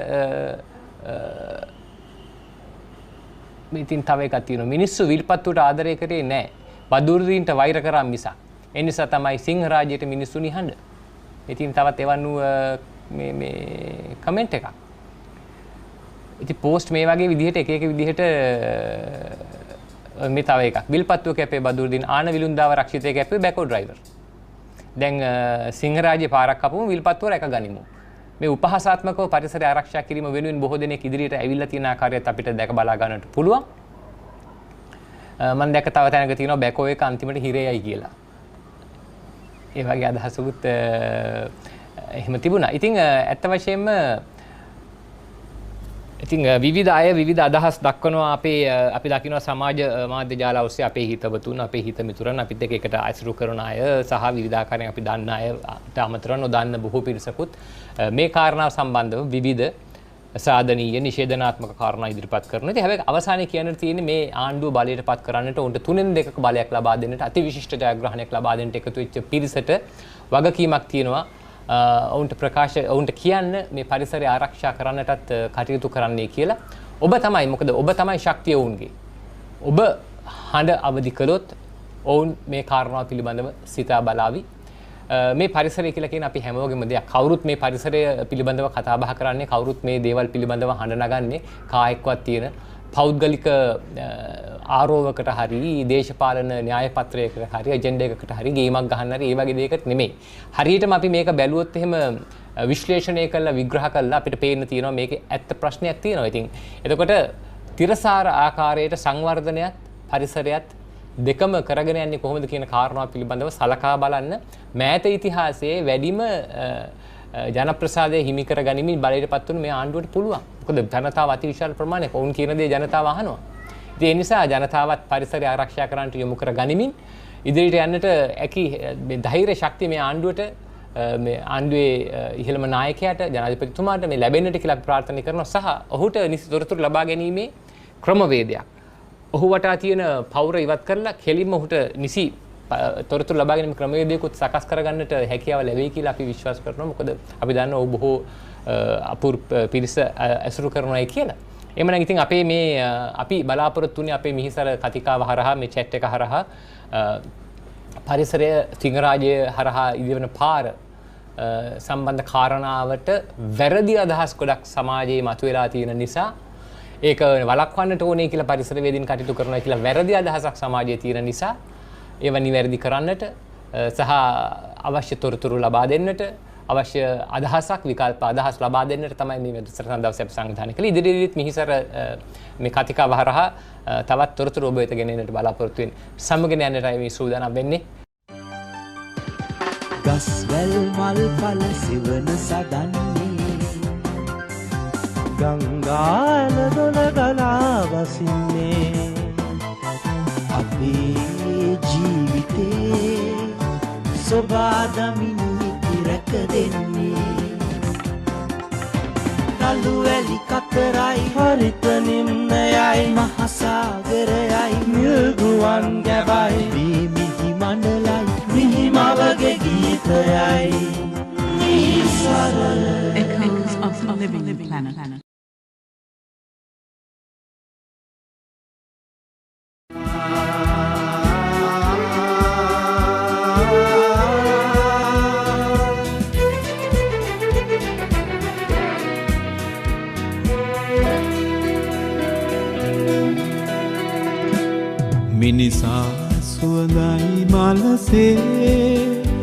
ඉතින් තව එකක් තියෙනවා. මිනිස්සු විල්පත්තුවට ආදරය කරේ නැහැ. බදුරුදීන්ට වෛර කරා මිසක්. ඒ නිසා තමයි සිංහ රාජ්‍යයට මිනිස්සු නිහඬ. ඉතින් තවත් එවන් වූ මේ කමෙන්ට් එකක්. ඉතින් පෝස්ට් මේ වගේ විදිහට එක විදිහට මේ තව එකක්. විල්පත්තුව කැපේ බදුරුදීන් ආන විලුන්දාව රක්ෂිතය කැපේ බැකෝ ඩ්‍රයිවර්. දැන් සිංහ රාජ්‍ය පාරක් කපමු විල්පත්තුව රැක ගනිමු. මේ උපහාසාත්මකව පරිසරය ආරක්ෂා කිරීම වෙනුවෙන් බොහෝ දෙනෙක් ඉදිරියට ඇවිල්ලා තියෙන ආකාරයත් අපිට දැක බලා ගන්නට පුළුවන්. මම දැක්ක තව තැනක තියෙනවා බැකෝ එක අන්තිමට හිරේයයි කියලා. ඒ වගේ අදහසකුත් එහෙම තිබුණා. ඉතින් ඇත්ත වශයෙන්ම විවිධ අය විවිධ අදහස් දක්වනවා. අපි දකිනවා සමාජ මාධ්‍ය ජාල ඔස්සේ අපේ හිතවතුන්, අපේ හිත මිතුරන් අපිත් එක්ක එකට ඇසුරු කරන අය සහ විවිධාකාරයෙන් අපි දන්න අයට අමතරව නොදන්න බොහෝ පිරිසකුත් මේ කාරණාව සම්බන්ධව විවිධ සාධනීය නිෂේධනාත්මක කාරණා ඉදිරිපත් කරනවා. ඉතින් හැබැයි අවසානයේ කියන්න තියෙන්නේ මේ ආණ්ඩුව බලයට පත් කරන්නට උන්ට 3/2ක බලයක් ලබා දෙන්නට අතිවිශිෂ්ට ජයග්‍රහණයක් ලබා දෙන්නට එකතු වෙච්ච පිරිසට වගකීමක් තියෙනවා. ඔවුන්ට කියන්න මේ පරිසරය ආරක්ෂා කරන්නටත් කටයුතු කරන්නයි කියලා. ඔබ තමයි මොකද ඔබ තමයි ශක්තිය ඔවුන්ගේ. ඔබ හඬ අවදි කළොත් ඔවුන් මේ කාරණාව පිළිබඳව සිතා බලාවි. මේ පරිසරය කියලා කියන අපි හැමෝගෙම දෙයක්. කවුරුත් මේ පරිසරය පිළිබඳව කතා බහ කරන්නේ, කවුරුත් මේ දේවල් පිළිබඳව හඬ නගන්නේ කායෙක්වත් තියෙන පෞද්ගලික ආරෝවකට හරි දේශපාලන න්‍යාය පත්‍රයකට හරි ඇජෙන්ඩා එකකට හරි ගේමක් ගහන්න හරි ඒ වගේ දෙයකට නෙමෙයි. හරියටම අපි මේක බැලුවොත් එහෙම විශ්ලේෂණය කරලා විග්‍රහ කරලා අපිට පේන්න තියෙනවා මේකේ ඇත්ත ප්‍රශ්නයක් තියෙනවා. ඉතින් එතකොට තිරසාර ආකාරයට සංවර්ධනයත් පරිසරයත් දෙකම කරගෙන යන්නේ කොහොමද කියන කාරණාව පිළිබඳව සලකා බලන්න මෑත ඉතිහාසයේ වැඩිම ජනප්‍රසාදය හිමි කර ගනිමින් බලයට පත් වුණු මේ ආණ්ඩුවට පුළුවන්. මොකද ජනතාව අතිවිශාල ප්‍රමාණයක් වුන් කියන දේ ජනතාව අහනවා. ඉතින් ඒ නිසා ජනතාවත් පරිසරය ආරක්ෂා කරන්නට යොමු කර ගනිමින් ඉදිරියට යන්නට ඇකි මේ ධෛර්ය ශක්තිය මේ ආණ්ඩුවට මේ ආණ්ඩුවේ ඉහළම නායකයාට ජනාධිපතිතුමාට මේ ලැබෙන්නට කියලා අපි ප්‍රාර්ථනා කරනවා සහ ඔහුට නිසි තොරතුරු ලබා ගැනීමේ ක්‍රමවේදයක්. ඔහු වටා තියෙන පෞර ඉවත් කරලා කෙලින්ම ඔහුට නිසි තොරතුරු ලබා ගැනීම ක්‍රමවේදයකුත් සකස් කරගන්නට හැකියාව ලැබෙයි කියලා අපි විශ්වාස කරනවා. මොකද අපි දන්නවා ඔහු බොහෝ අපූර්ව පිරිස ඇසුරු කරනවායි කියලා. එහෙමනම් ඉතින් අපේ මේ අපි බලාපොරොත්තු වෙන්නේ අපේ මිහිසර කතිකාව හරහා මේ chat එක හරහා පරිසරය සිංහරාජය හරහා ඉදිවන පාර සම්බන්ධ කාරණාවට වැරදි අදහස් ගොඩක් සමාජයේ මතුවලා තියෙන නිසා ඒක වළක්වන්නට ඕනේ කියලා පරිසරවේදීන් කටයුතු කරනවා කියලා වැරදි අදහසක් සමාජයේ තියෙන නිසා ඒව නිවැරදි කරන්නට සහ අවශ්‍ය තොරතුරු ලබා දෙන්නට අවශ්‍ය අදහසක් විකල්ප අදහස් ලබා දෙන්නට තමයි මේ වැඩසටහන දවසේ අපි සංවිධානය කළේ. ඉදිරියේදීත් මිහිසර මේ කතිකාව හරහා තවත් තොරතුරු ඔබ වෙත ගෙනෙන්නට බලාපොරොත්තු වෙන්නේ. සමගින් යන්නටයි මේ සූදානම් වෙන්නේ. ගස් වැල් මල් පල සිවන සදන්නේ ගංගාල දොල ගලා වසින්නේ අපේ ජීවිතේ සොබාදමින් ඉතිරක දෙන්නේ තලු වැලි කතරයි හරිත නිම්නයයි මහසාගරයයි නිල්ගුවන් ගැබයි මිහි මණ්ඩලයි මිහිමවගේ ගීතයයි Nisara Echoes of a living planet. මිනිසා සුවඳයි මලසේ